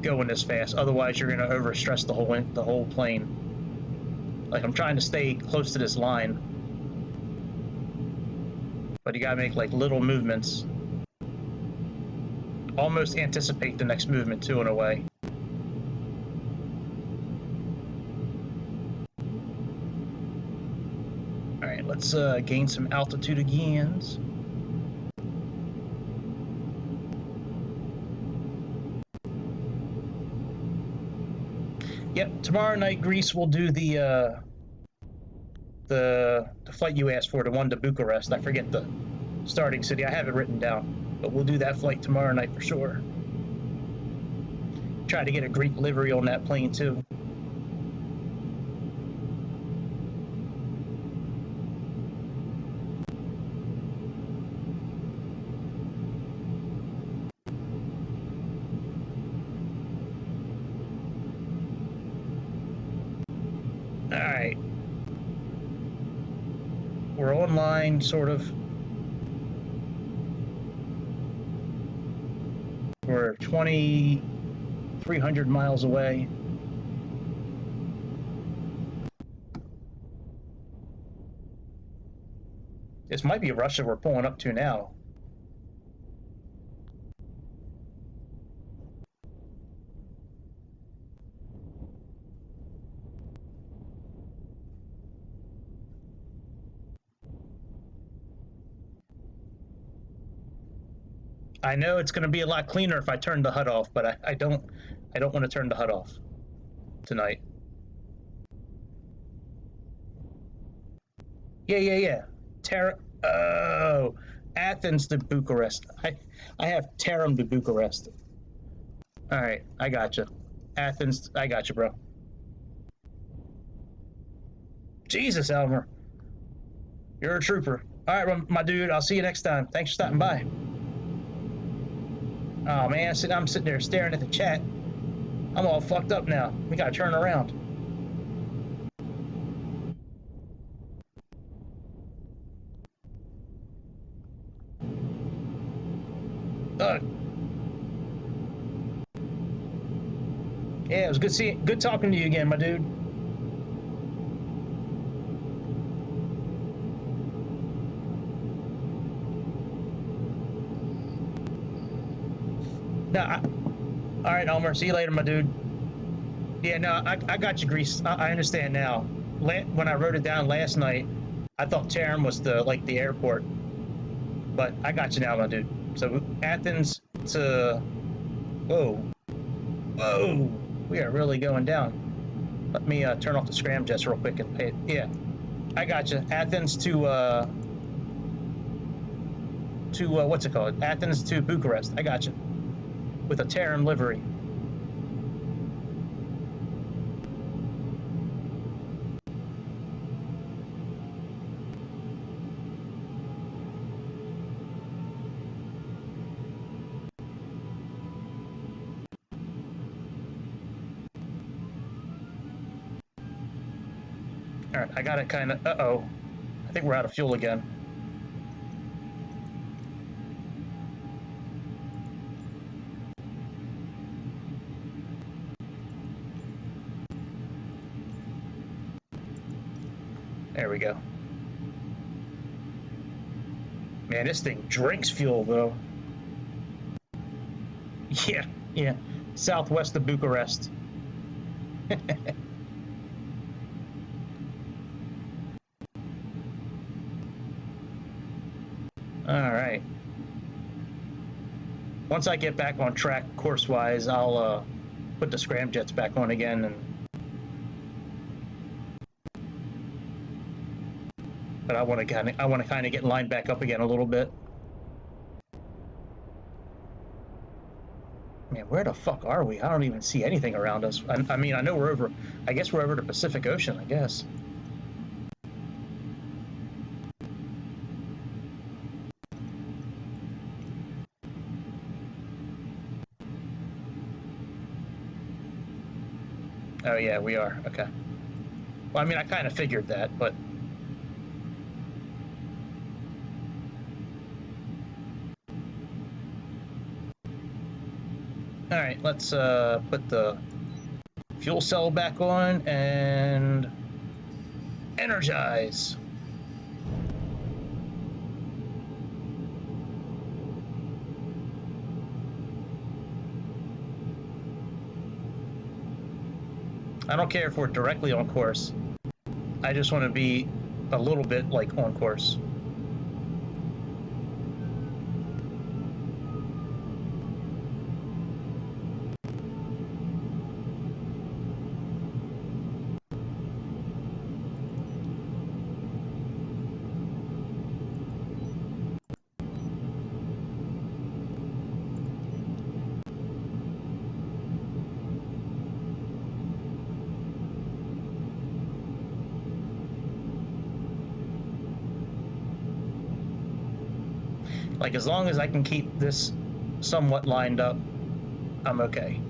going this fast. Otherwise, you're going to overstress the whole plane. Like, I'm trying to stay close to this line, but you got to make like little movements. Almost anticipate the next movement too, in a way. All right, let's gain some altitude again. Yep, tomorrow night, Greece will do the flight you asked for, the one to Bucharest. I forget the starting city. I have it written down. But we'll do that flight tomorrow night for sure. Try to get a Greek livery on that plane too. All right. We're online, sort of. We're 2,300 miles away. This might be Russia we're pulling up to now. I know it's going to be a lot cleaner if I turn the HUD off, but I don't want to turn the HUD off tonight. Yeah. Oh, Athens to Bucharest. I have Tarim to Bucharest. All right, I gotcha. Athens, I gotcha, bro. Jesus, Elmer, you're a trooper. All right, my dude. I'll see you next time. Thanks for stopping by. Oh man, I'm sitting there staring at the chat. I'm all fucked up now. We gotta turn around. Yeah, it was good talking to you again, my dude. All right, Elmer. See you later, my dude. Yeah, no, I got you, Grease. I understand now. When I wrote it down last night, I thought Tarim was the airport, but I got you now, my dude. So Athens to, whoa, we are really going down. Let me turn off the scramjets real quick and pay it. Yeah, I got you. Athens to what's it called? Athens to Bucharest. I got you. With a Tarim livery. All right, I got it kind of, uh-oh. I think we're out of fuel again. There we go. Man, this thing drinks fuel, though. Yeah. Southwest of Bucharest. All right. Once I get back on track course-wise, I'll put the scramjets back on again and But I want to kind of get lined back up again a little bit. Man, where the fuck are we? I don't even see anything around us. I mean, I know we're over. I guess we're over the Pacific Ocean. I guess. Oh yeah, we are. Okay. Well, I mean, I kind of figured that, but. All right, let's put the fuel cell back on and energize. I don't care if we're directly on course. I just want to be a little bit like on course. Like, as long as I can keep this somewhat lined up, I'm okay.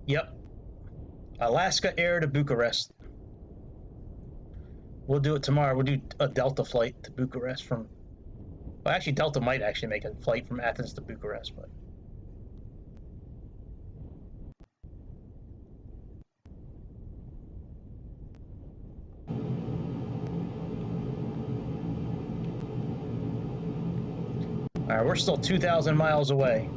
Yep. Alaska Air to Bucharest. We'll do it tomorrow. We'll do a Delta flight to Bucharest from... Well, actually, Delta might actually make a flight from Athens to Bucharest, but... All right, we're still 2,000 miles away.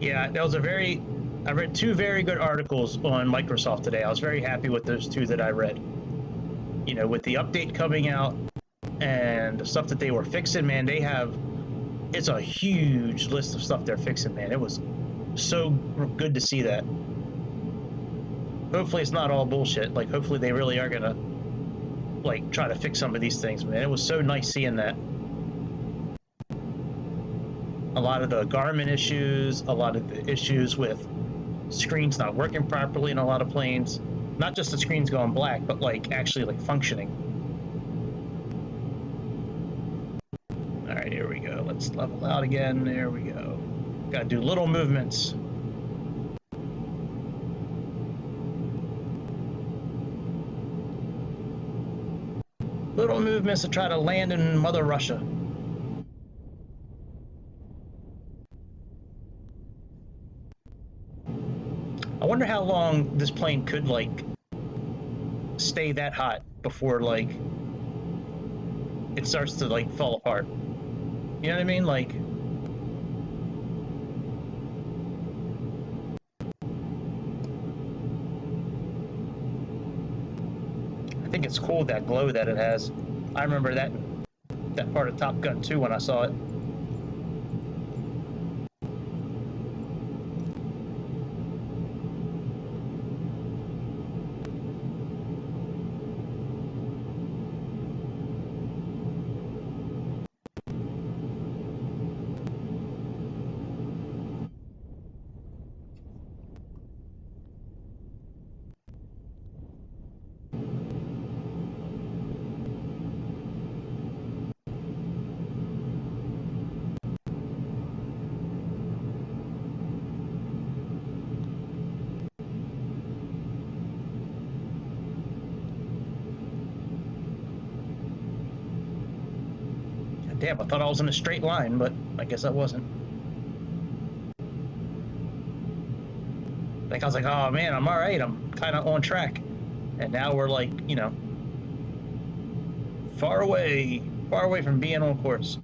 Yeah, that was I read two very good articles on Microsoft today. I was very happy with those two that I read. You know, with the update coming out and the stuff that they were fixing, man, it's a huge list of stuff they're fixing, man. It was so good to see that. Hopefully it's not all bullshit. Like, hopefully they really are gonna, like, try to fix some of these things, man. It was so nice seeing that. A lot of the Garmin issues, a lot of the issues with screens not working properly in a lot of planes. Not just the screens going black, but like actually like functioning. All right, here we go. Let's level out again. There we go. Gotta do little movements. Little movements to try to land in Mother Russia. I wonder how long this plane could, like, stay that hot before, like, it starts to, like, fall apart. You know what I mean? Like... I think it's cool, that glow that it has. I remember that part of Top Gun 2 when I saw it. Damn, I thought I was in a straight line, but I guess I wasn't. Like, I was like, oh man, I'm all right. I'm kind of on track. And now we're like, you know, far away from being on course.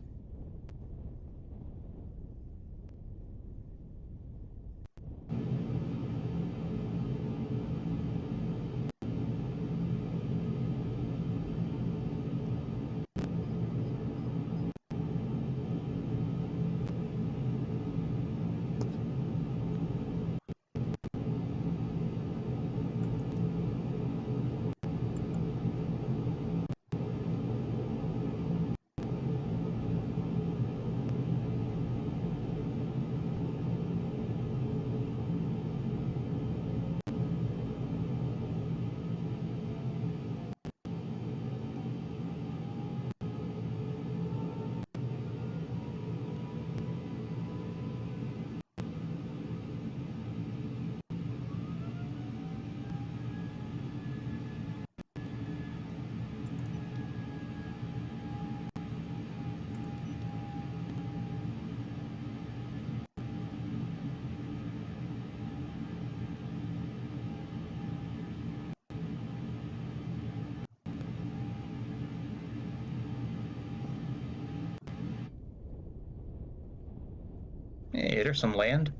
Hey, there's some land.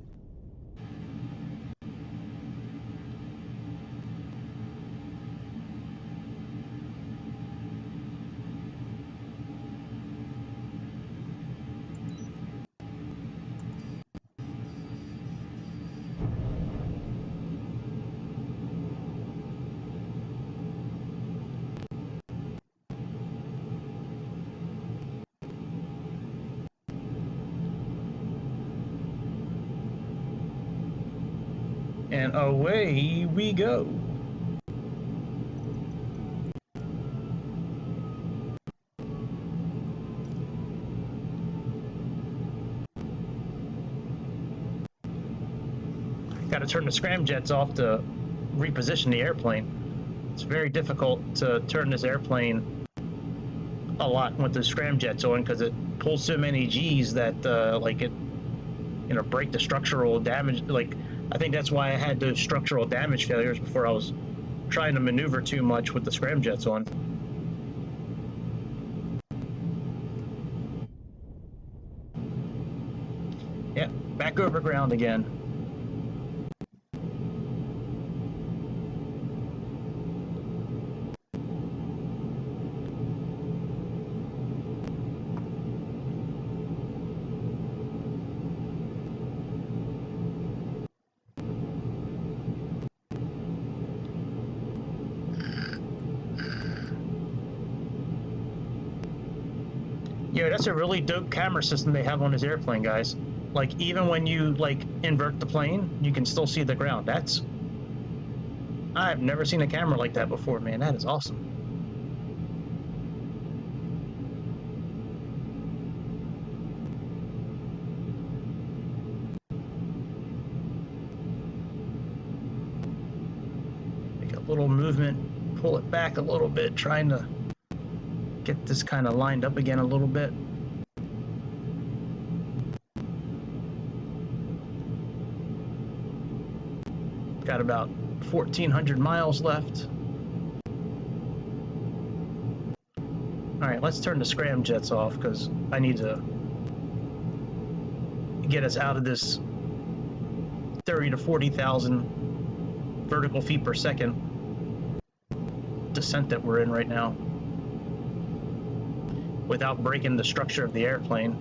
And away we go. Got to turn the scramjets off to reposition the airplane. It's very difficult to turn this airplane a lot with the scramjets on because it pulls so many G's that like it, you know, break the structural damage. Like, I think that's why I had those structural damage failures before I was trying to maneuver too much with the scramjets on. Yeah, back over ground again. Yeah, that's a really dope camera system they have on this airplane, guys. Like, even when you, like, invert the plane, you can still see the ground. That's... I've never seen a camera like that before, man. That is awesome. Make a little movement, pull it back a little bit, trying to get this kind of lined up again a little bit. Got about 1,400 miles left. All right, let's turn the scramjets off because I need to get us out of this 30 to 40,000 vertical feet per second descent that we're in right now, without breaking the structure of the airplane.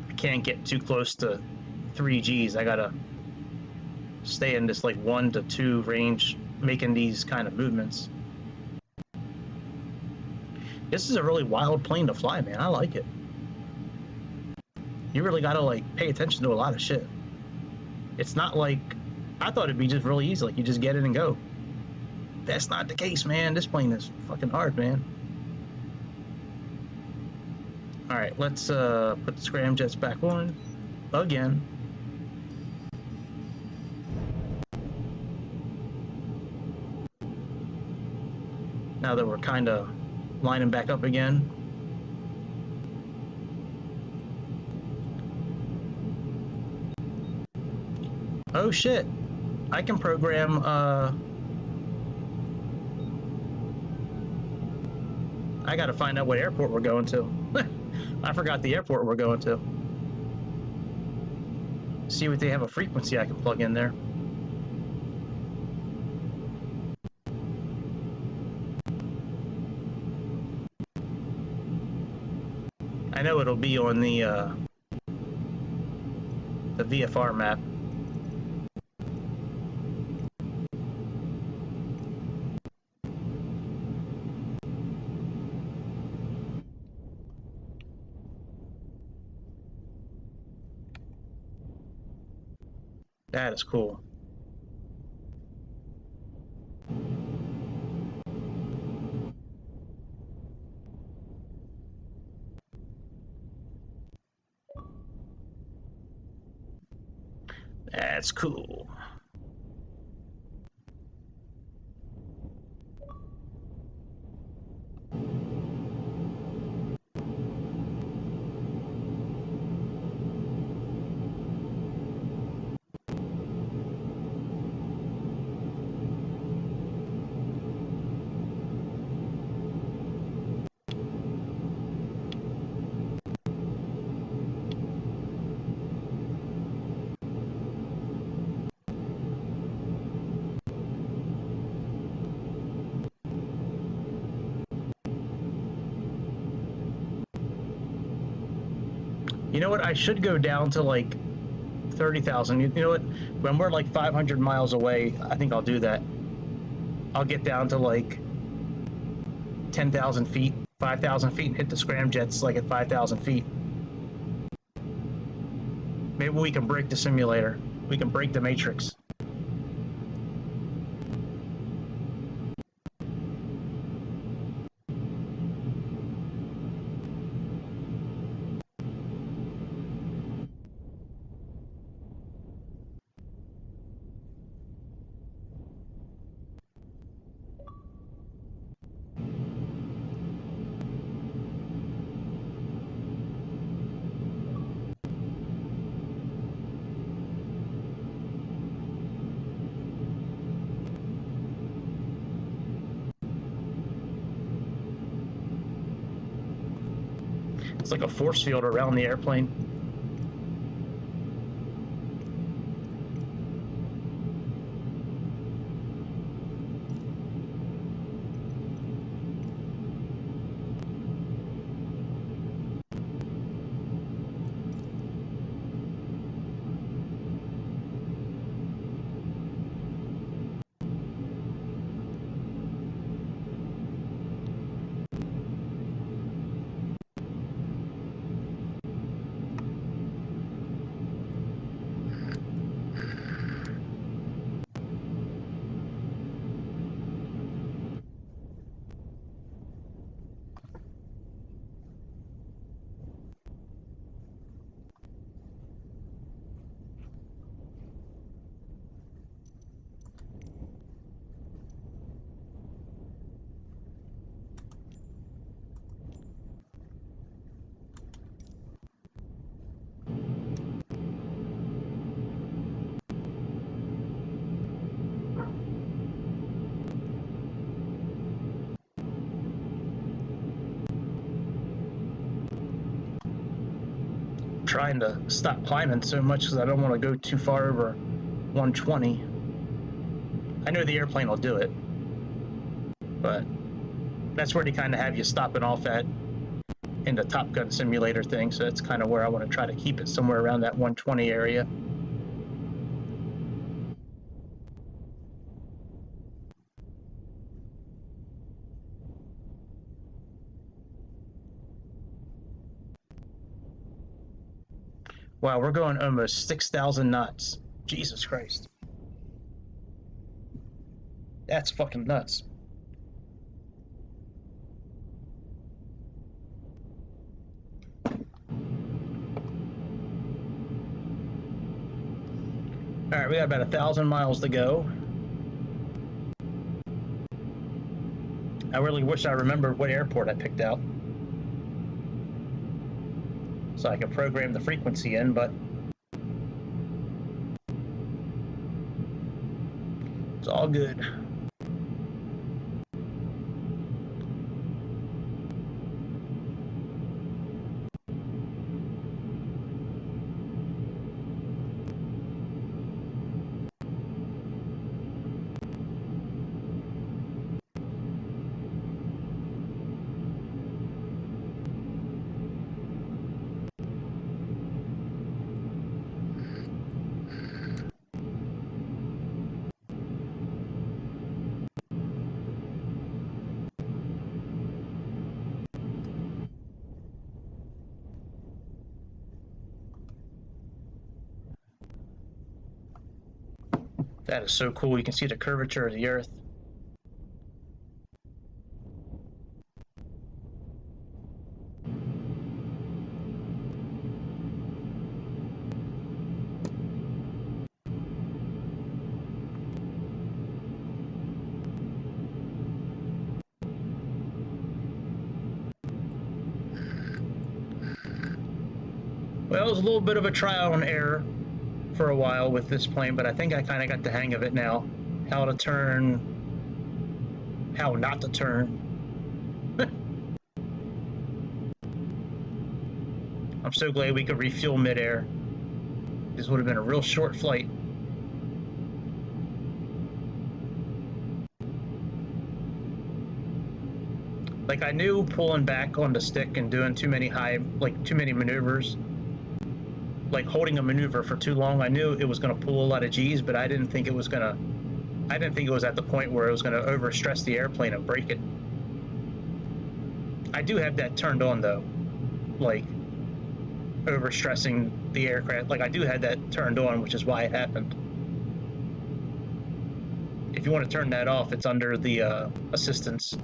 I can't get too close to 3Gs. I gotta stay in this like 1 to 2 range, making these kind of movements. This is a really wild plane to fly, man. I like it. You really gotta like pay attention to a lot of shit. It's not like, I thought it'd be just really easy, like you just get in and go. That's not the case, man. This plane is fucking hard, man. All right, let's put the scramjets back on again. Now that we're kind of lining back up again. Oh shit, I can program I gotta find out what airport we're going to. I forgot the airport we're going to. See what they have a frequency I can plug in there. I know it'll be on the VFR map. That is cool. That's cool. You know what? I should go down to like 30,000. You know what? When we're like 500 miles away, I think I'll do that. I'll get down to like 10,000 feet, 5,000 feet, and hit the scramjets like at 5,000 feet. Maybe we can break the simulator. We can break the matrix. It's like a force field around the airplane. Trying to stop climbing so much because I don't want to go too far over 120. I know the airplane will do it, but that's where they kind of have you stopping off at in the Top Gun simulator thing, so that's kind of where I want to try to keep it, somewhere around that 120 area. Wow, we're going almost 6,000 knots. Jesus Christ. That's fucking nuts. All right, we got about 1,000 miles to go. I really wish I remembered what airport I picked out, so I could program the frequency in, but it's all good. That is so cool. You can see the curvature of the Earth. Well, it was a little bit of a trial and error for a while with this plane, but I think I kind of got the hang of it now. How to turn, how not to turn. I'm so glad we could refuel midair. This would have been a real short flight. Like, I knew pulling back on the stick and doing too many maneuvers, like holding a maneuver for too long, I knew it was going to pull a lot of G's, but I didn't think it was at the point where it was going to overstress the airplane and break it. I do have that turned on though, like overstressing the aircraft. Like, I do have that turned on, which is why it happened. If you want to turn that off, it's under the assistance.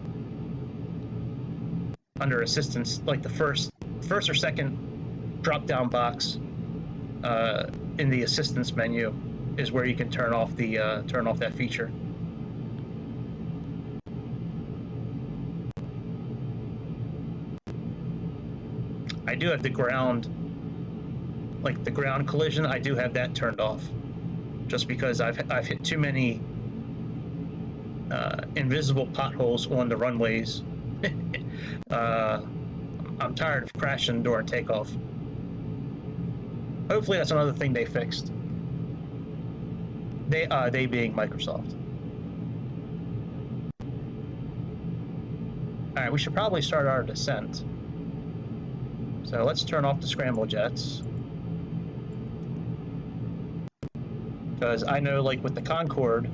Under assistance, like the first or second drop-down box in the assistance menu is where you can turn off that feature. I do have the ground collision. I do have that turned off, just because I've hit too many invisible potholes on the runways. I'm tired of crashing during takeoff. Hopefully that's another thing they fixed. They being Microsoft. All right, we should probably start our descent. So let's turn off the scramble jets. Because I know, like with the Concorde,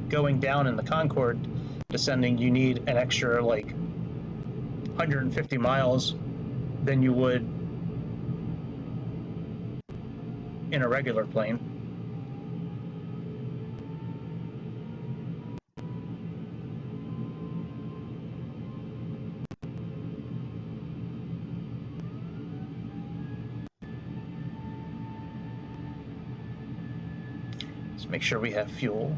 going down in the Concorde, descending, you need an extra like 150 miles than you would in a regular plane. Let's make sure we have fuel.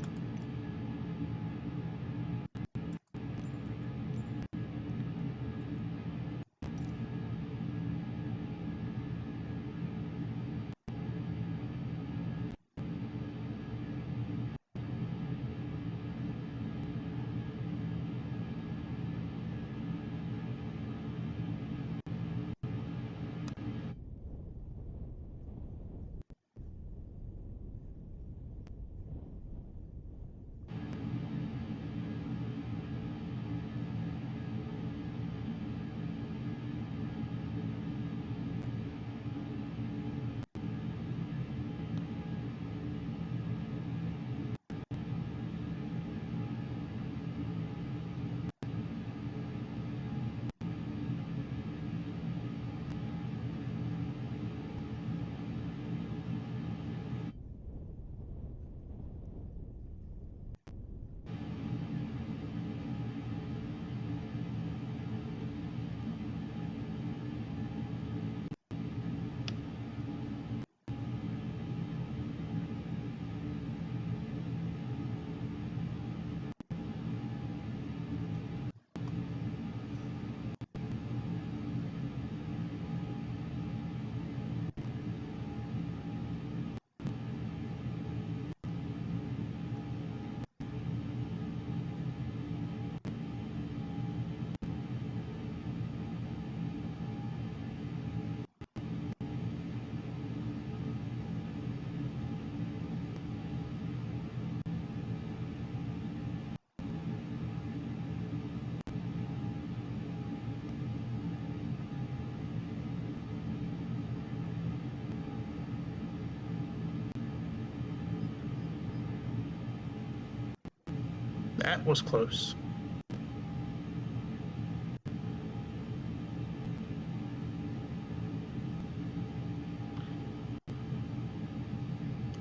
That was close.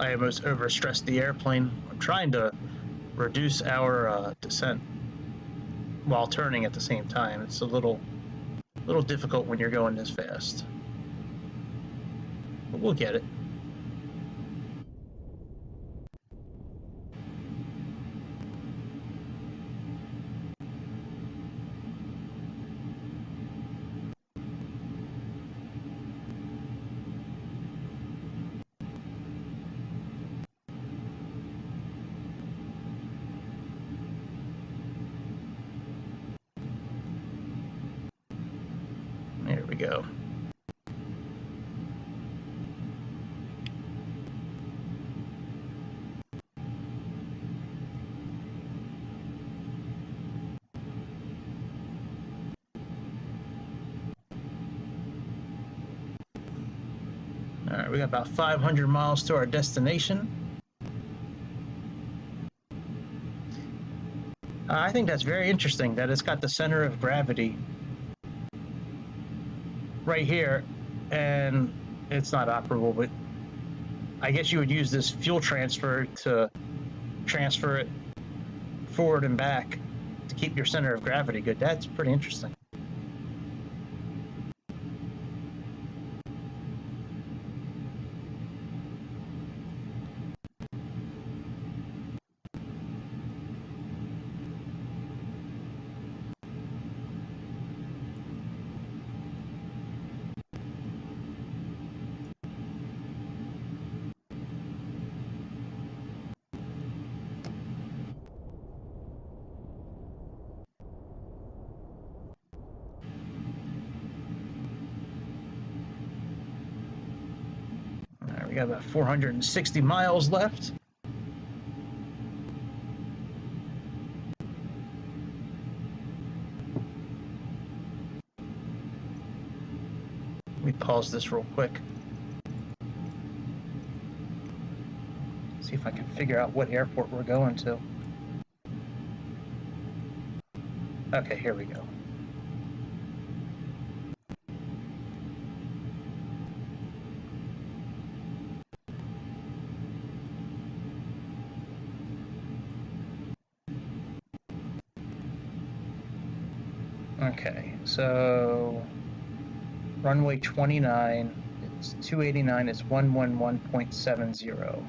I almost overstressed the airplane. I'm trying to reduce our descent while turning at the same time. It's a little difficult when you're going this fast, but we'll get it. There we go. All right, we got about 500 miles to our destination. I think that's very interesting that it's got the center of gravity right here, and it's not operable, but I guess you would use this fuel transfer to transfer it forward and back to keep your center of gravity good. That's pretty interesting. We got about 460 miles left. Let me pause this real quick. See if I can figure out what airport we're going to. Okay, here we go. Okay, so runway 29, it's 289, it's 111.70.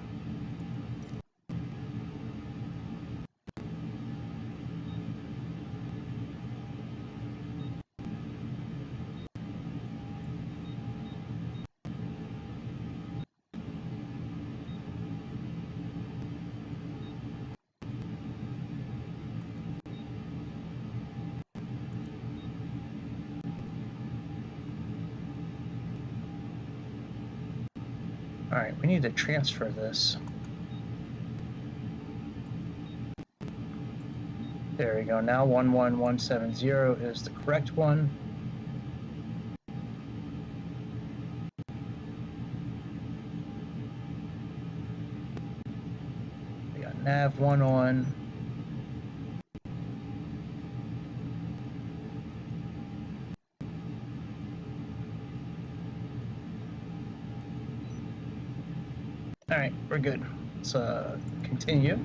All right, we need to transfer this. There we go. Now 11170 is the correct one. We got nav 1 on. All right, we're good. Let's continue.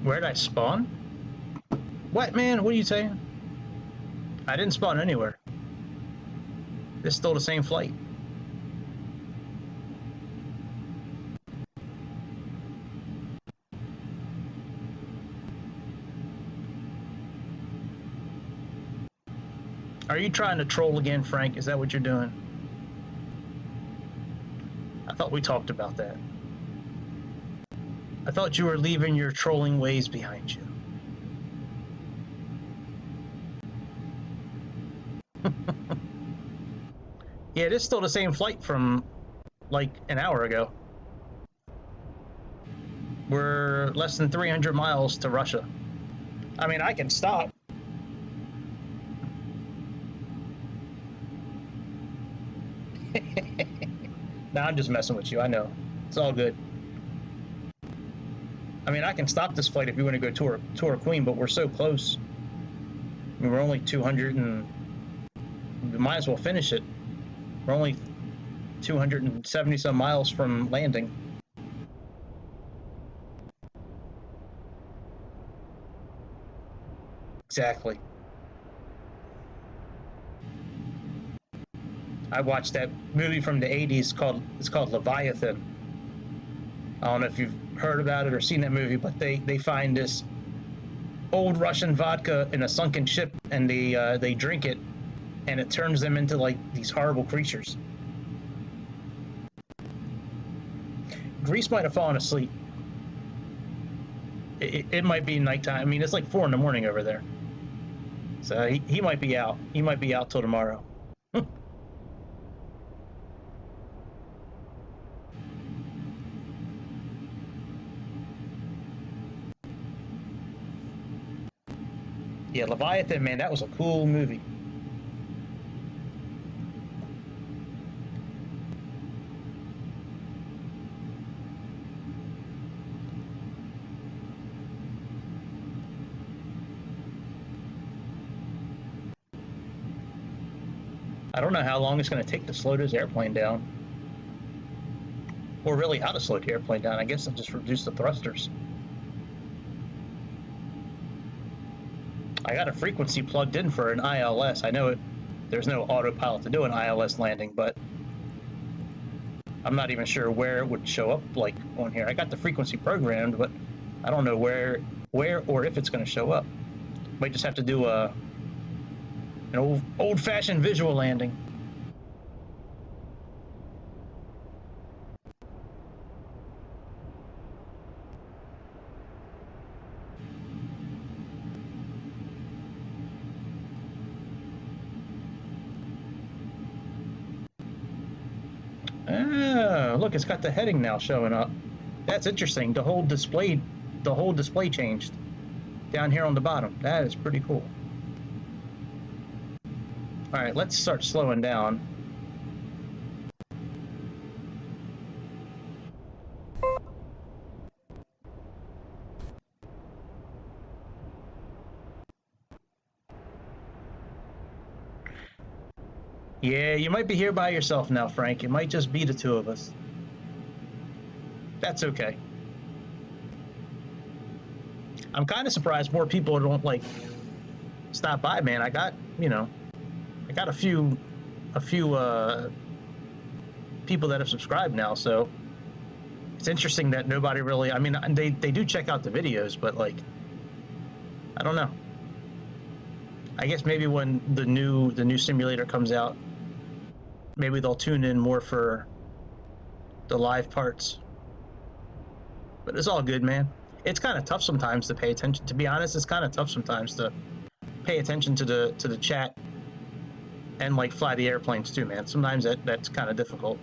Where'd I spawn? What, man? What are you saying? I didn't spawn anywhere. It's still the same flight. Are you trying to troll again, Frank? Is that what you're doing? I thought we talked about that. I thought you were leaving your trolling ways behind you. Yeah, it is still the same flight from like an hour ago. We're less than 300 miles to Russia. I mean, I can stop. Nah, I'm just messing with you. I know. It's all good. I mean, I can stop this flight if you want to go tour Queen, but we're so close. I mean, we're only 200 and... We might as well finish it. We're only 270 some miles from landing. Exactly. I watched that movie from the 80s it's called Leviathan. I don't know if you've heard about it or seen that movie, but they find this old Russian vodka in a sunken ship, and they drink it, and it turns them into like these horrible creatures. Grease might have fallen asleep. It might be nighttime. I mean, it's like 4 in the morning over there. So he might be out. He might be out till tomorrow. Yeah, Leviathan, man, that was a cool movie. I don't know how long it's going to take to slow this airplane down. Or really how to slow the airplane down. I guess I'll just reduce the thrusters. I got a frequency plugged in for an ILS. I know there's no autopilot to do an ILS landing, but I'm not even sure where it would show up like on here. I got the frequency programmed, but I don't know where or if it's going to show up. Might just have to do an old-fashioned visual landing. Oh, look, it's got the heading now showing up. That's interesting. The whole display changed down here on the bottom. That is pretty cool. All right, let's start slowing down. Yeah, you might be here by yourself now, Frank. It might just be the two of us. That's okay. I'm kind of surprised more people don't like stop by, man. I got a few people that have subscribed now, so it's interesting that nobody really. I mean, they do check out the videos, but like, I don't know. I guess maybe when the new simulator comes out, maybe they'll tune in more for the live parts. But it's all good, man. It's kind of tough sometimes to pay attention. To be honest, it's kind of tough sometimes to pay attention to the chat and like fly the airplanes too, man. Sometimes that's kind of difficult.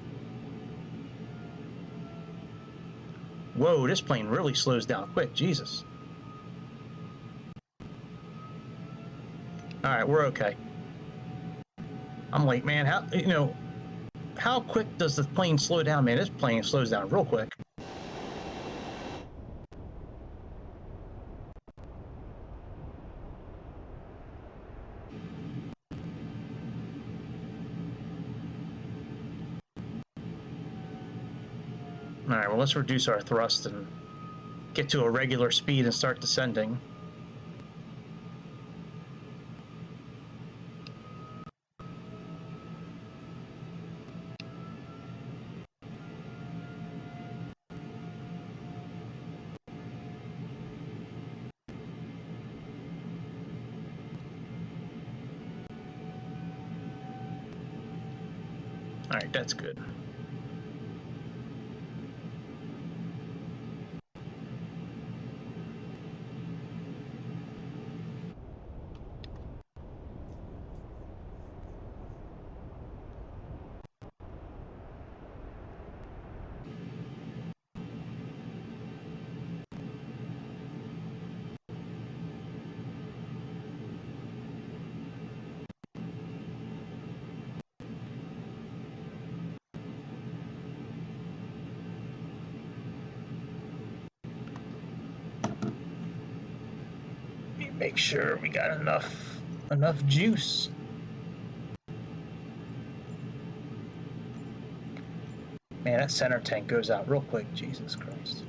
Whoa, this plane really slows down quick. Jesus. All right, we're okay. I'm like, man, how quick does the plane slow down, man? This plane slows down real quick. All right, well, let's reduce our thrust and get to a regular speed and start descending. All right, that's good. Make sure we got enough juice. Man, that center tank goes out real quick. Jesus Christ.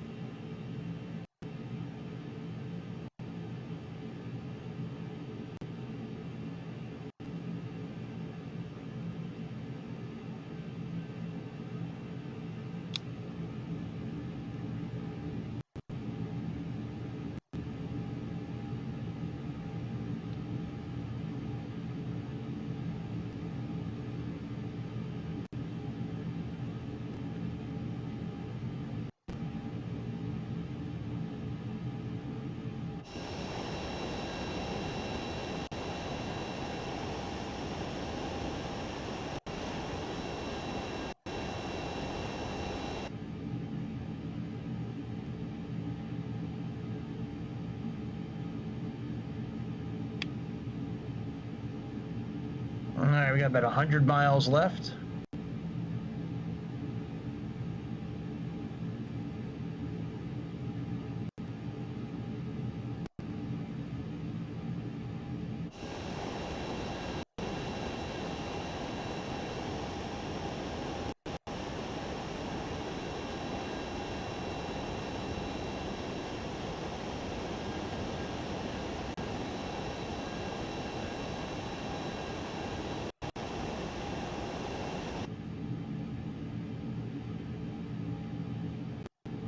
All right, we got about 100 miles left.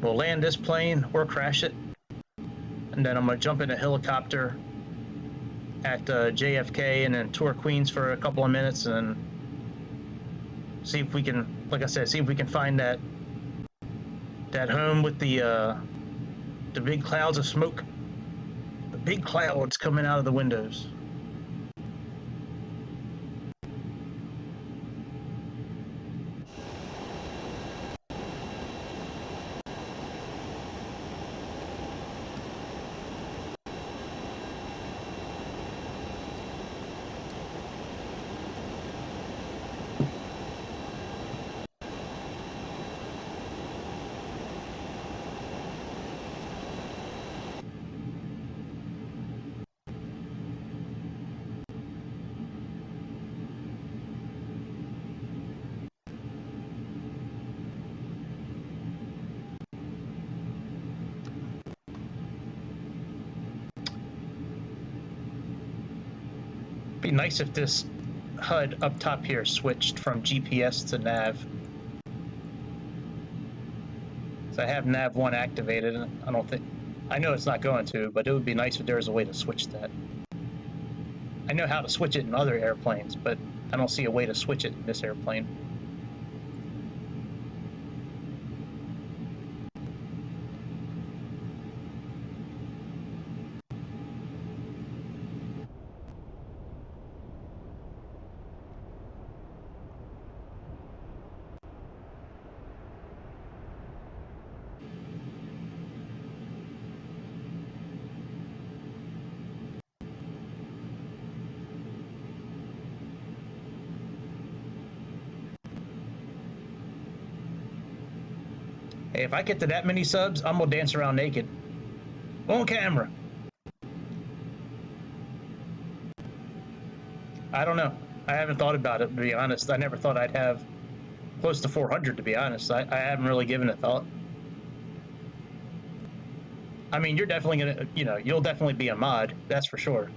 We'll land this plane or crash it, and then I'm gonna jump in a helicopter at JFK and then tour Queens for a couple of minutes and see if we can, like I said, see if we can find that home with the big clouds of smoke, the big clouds coming out of the windows. Be nice if this HUD up top here switched from GPS to nav. So I have nav 1 activated, and I know it's not going to, but it would be nice if there was a way to switch that. I know how to switch it in other airplanes, but I don't see a way to switch it in this airplane. Hey, if I get to that many subs, I'm gonna dance around naked. On camera. I don't know. I haven't thought about it, to be honest. I never thought I'd have close to 400, to be honest. I haven't really given it thought. I mean, you're definitely gonna, you'll definitely be a mod. That's for sure.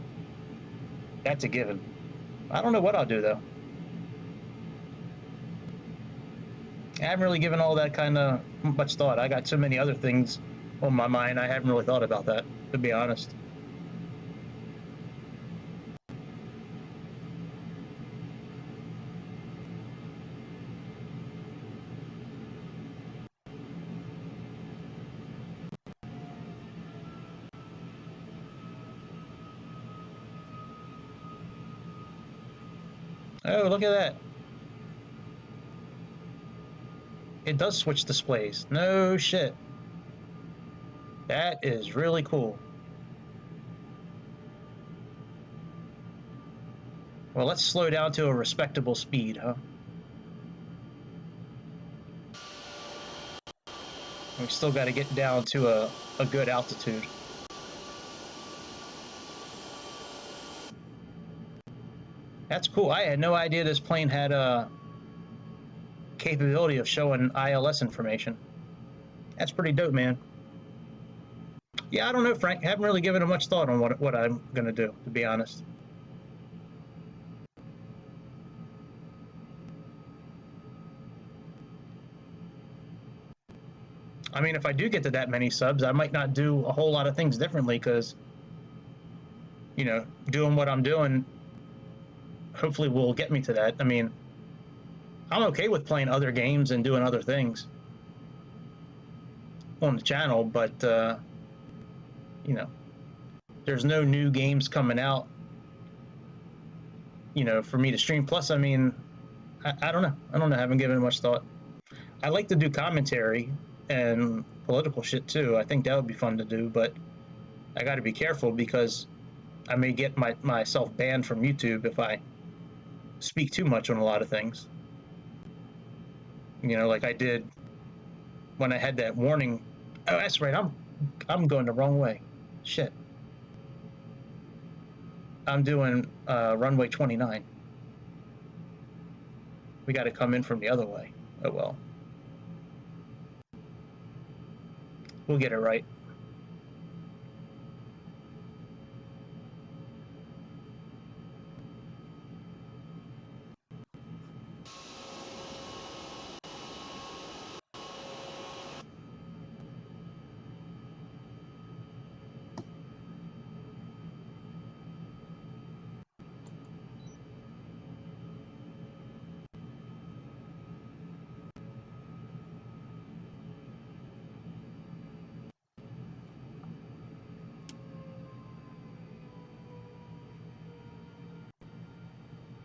That's a given. I don't know what I'll do though. I haven't really given all that kind of much thought. I got so many other things on my mind. I haven't really thought about that, to be honest. Oh, look at that. It does switch displays. No shit. That is really cool. Well, let's slow down to a respectable speed, huh? We still got to get down to a good altitude. That's cool. I had no idea this plane had a capability of showing ILS information. That's pretty dope, man. Yeah, I don't know, Frank. Haven't really given it much thought on what I'm gonna do, to be honest. I mean, if I do get to that many subs, I might not do a whole lot of things differently because, doing what I'm doing hopefully will get me to that. I mean, I'm okay with playing other games and doing other things on the channel, but there's no new games coming out, for me to stream. Plus, I mean, I don't know. I don't know. I haven't given it much thought. I like to do commentary and political shit too. I think that would be fun to do, but I got to be careful because I may get myself banned from YouTube if I speak too much on a lot of things. Like I did when I had that warning. Oh, that's right. I'm going the wrong way. Shit. I'm doing runway 29. We got to come in from the other way. Oh well. We'll get it right.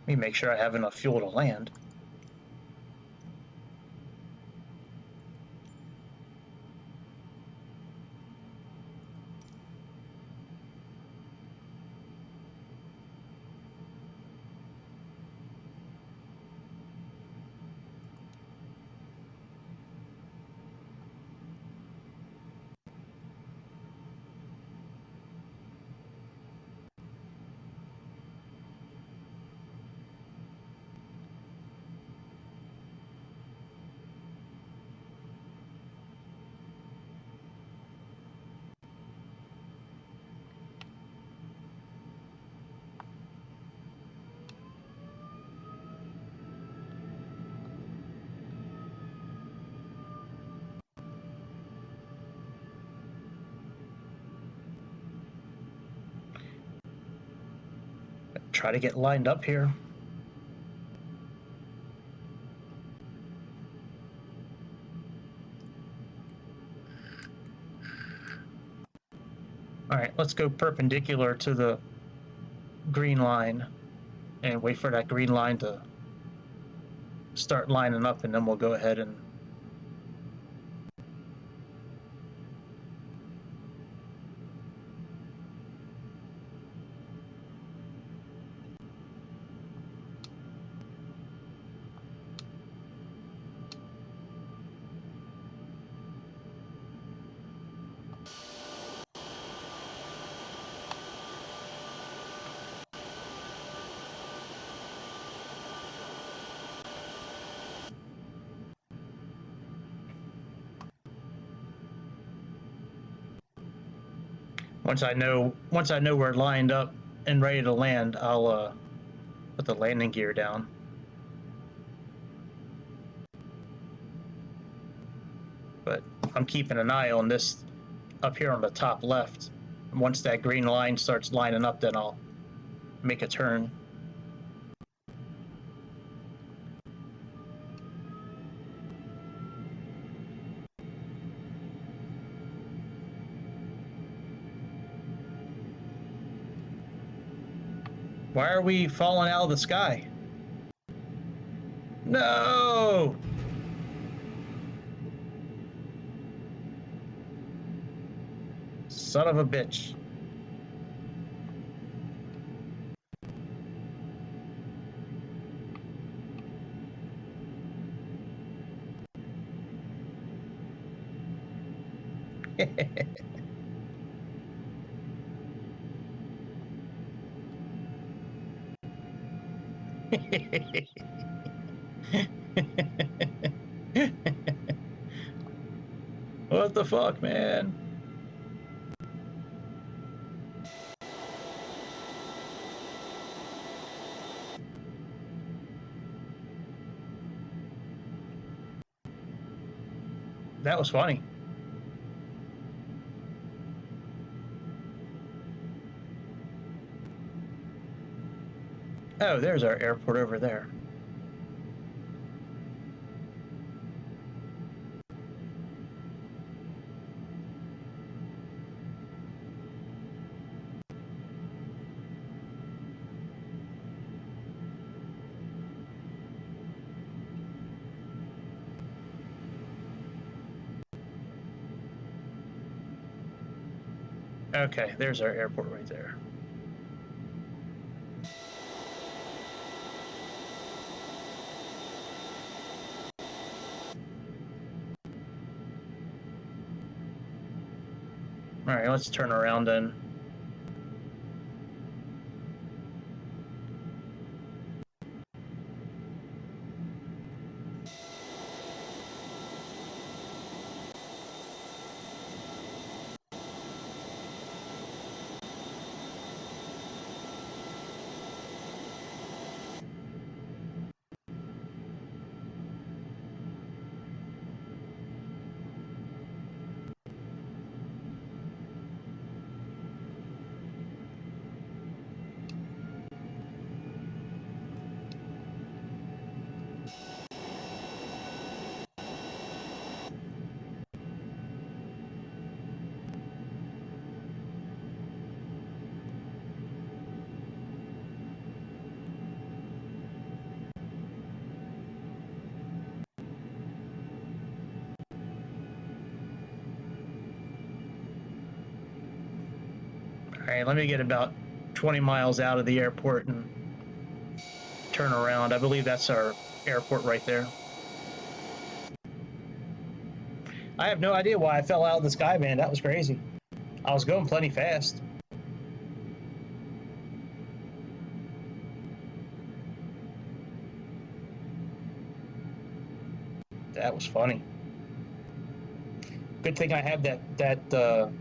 Let me make sure I have enough fuel to land. Try to get lined up here. All right, let's go perpendicular to the green line and wait for that green line to start lining up, and then we'll go ahead and Once I know we're lined up and ready to land, I'll put the landing gear down. But I'm keeping an eye on this up here on the top left. And once that green line starts lining up, then I'll make a turn. Why are we falling out of the sky? No! Son of a bitch. What the fuck, man? That was funny. Oh, there's our airport over there. Okay, there's our airport right there. All right, let's turn around then. All right, let me get about 20 miles out of the airport and turn around. I believe that's our airport right there. I have no idea why I fell out of the sky, man. That was crazy. I was going plenty fast. That was funny. Good thing I had that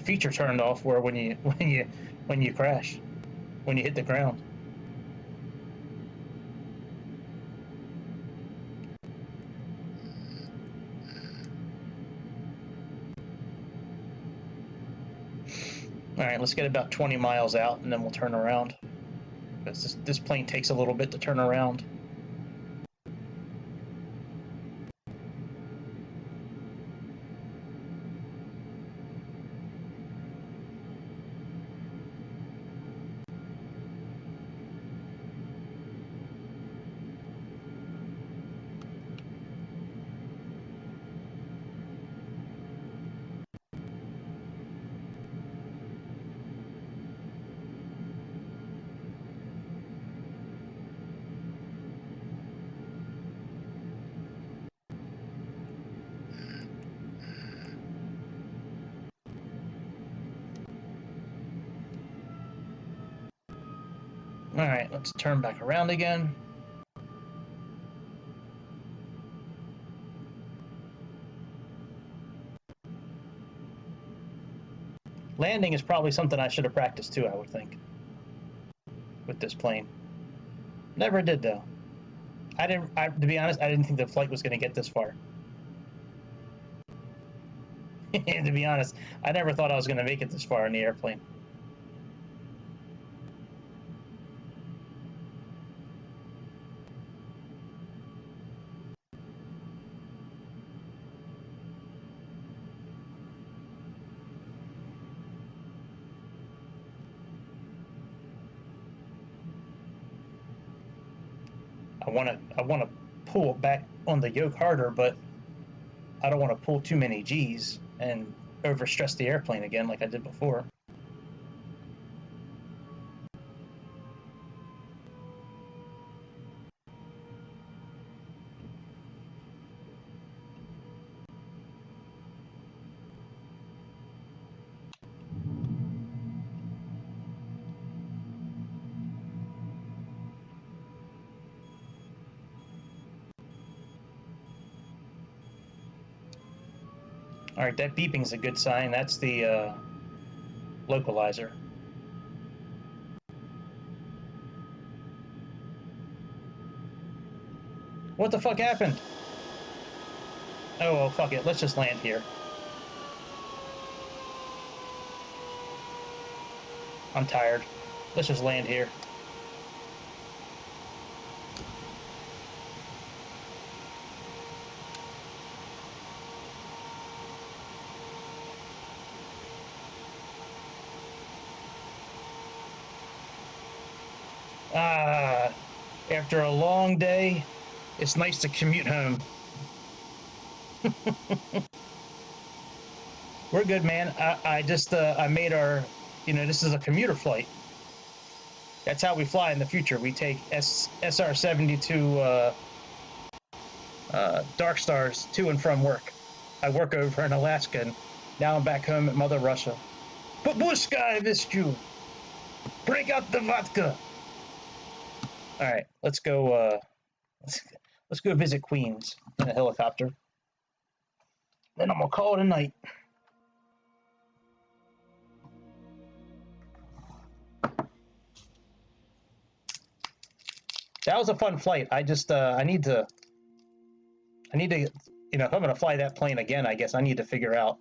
feature turned off where when you crash, when you hit the ground. All right, let's get about 20 miles out and then we'll turn around. Because this plane takes a little bit to turn around. All right, let's turn back around again. Landing is probably something I should have practiced too, I would think, with this plane. Never did, though. To be honest, I didn't think the flight was going to get this far. To be honest, I never thought I was going to make it this far in the airplane. I want to pull back on the yoke harder, but I don't want to pull too many G's and overstress the airplane again like I did before. All right, that beeping's a good sign. That's the localizer. What the fuck happened? Oh, well, fuck it. Let's just land here. I'm tired. Let's just land here. After a long day, it's nice to commute home. We're good, man. I made our, this is a commuter flight. That's how we fly in the future. We take SR-72 Darkstars to and from work. I work over in Alaska, and now I'm back home at Mother Russia. Babushka, I missed you. Break out the vodka. All right, let's go. Let's go visit Queens in a helicopter. Then I'm gonna call it a night. That was a fun flight. I just I need to, if I'm gonna fly that plane again, I guess I need to figure out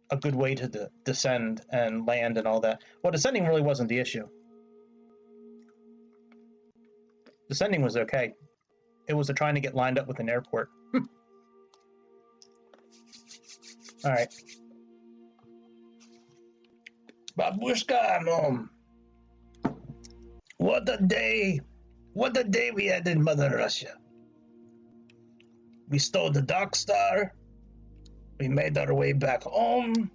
a good way to descend and land and all that. Well, descending really wasn't the issue. Descending was okay. It was trying to get lined up with an airport. All right. Babushka, I'm home. What a day. What a day we had in Mother Russia. We stole the Darkstar. We made our way back home.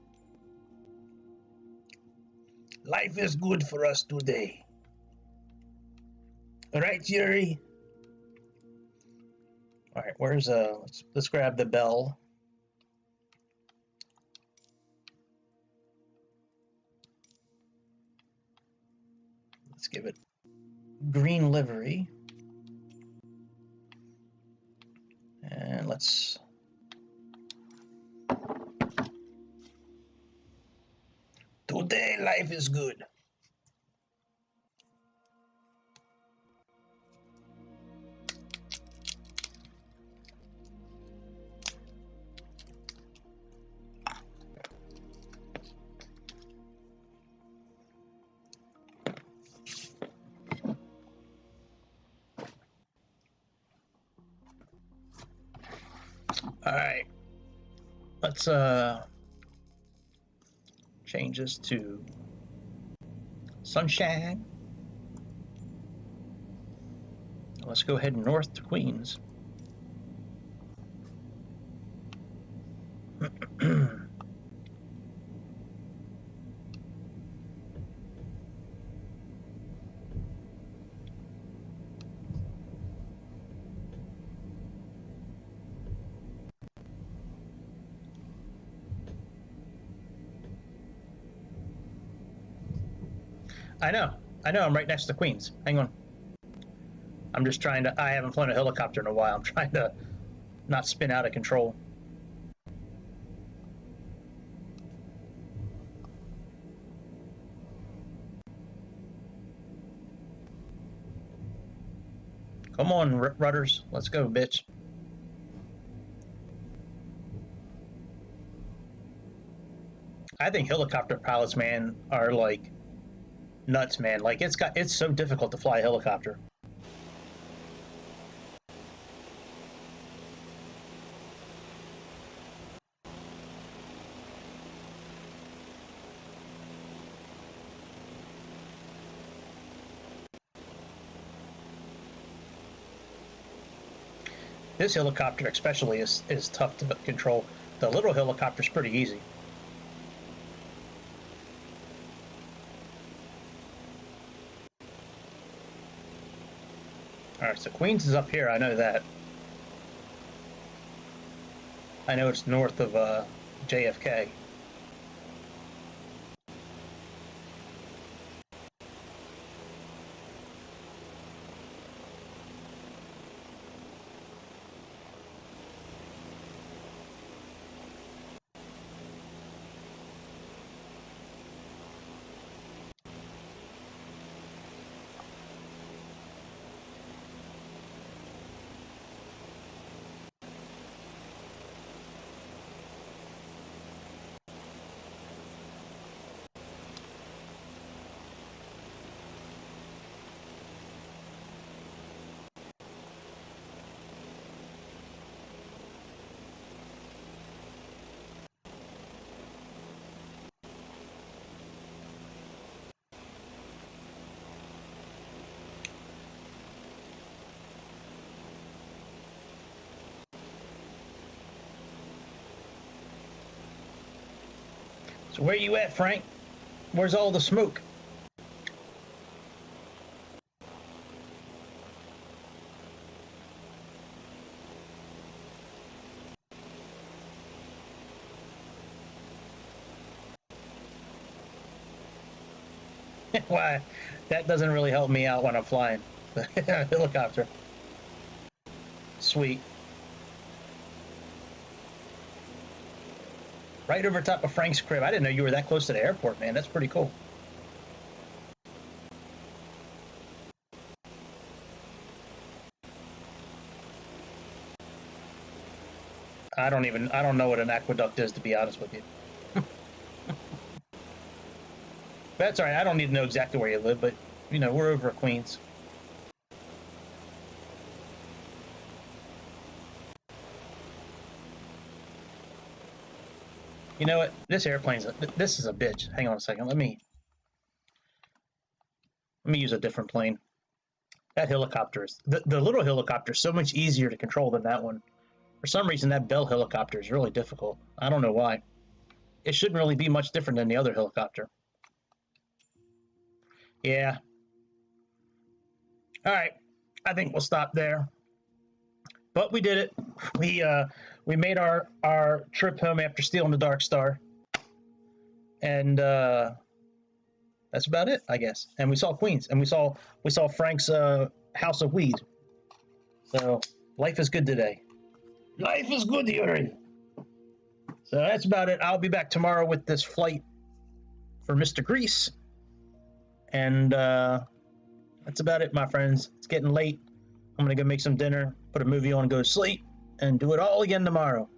Life is good for us today. Right, Yuri? All right, where's let's grab the bell. Let's give it green livery. And let's today life is good. All right, let's change this to sunshine. Let's go ahead north to Queens. I know, I'm right next to Queens. Hang on. I'm just trying to, I haven't flown a helicopter in a while. I'm trying to not spin out of control. Come on, rudders. Let's go, bitch. I think helicopter pilots, man, are like nuts, man. Like it's so difficult to fly a helicopter. This helicopter especially is tough to control. The little helicopter's pretty easy. Alright, so Queens is up here, I know that. I know it's north of JFK. So where you at, Frank? Where's all the smoke? Why? That doesn't really help me out when I'm flying the helicopter. Sweet. Right over top of Frank's crib. I didn't know you were that close to the airport, man. That's pretty cool. I don't know what an aqueduct is, to be honest with you. That's all right. I don't need to know exactly where you live, but, you know, we're over at Queens. You know what? This this is a bitch. Hang on a second. Let me use a different plane. That helicopter is, the little helicopter is so much easier to control than that one. For some reason, that Bell helicopter is really difficult. I don't know why. It shouldn't really be much different than the other helicopter. Yeah. All right. I think we'll stop there. But we did it. We made our trip home after stealing the Darkstar. And that's about it, I guess. And we saw Queens, and we saw Frank's house of weed. So life is good today. Life is good here. So that's about it. I'll be back tomorrow with this flight for Mr. Grease. And that's about it, my friends. It's getting late. I'm going to go make some dinner, put a movie on, go to sleep, and do it all again tomorrow.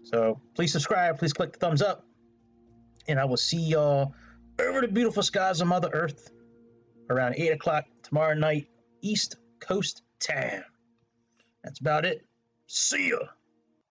So please subscribe. Please click the thumbs up. And I will see y'all over the beautiful skies of Mother Earth around 8 o'clock tomorrow night, East Coast time. That's about it. See ya.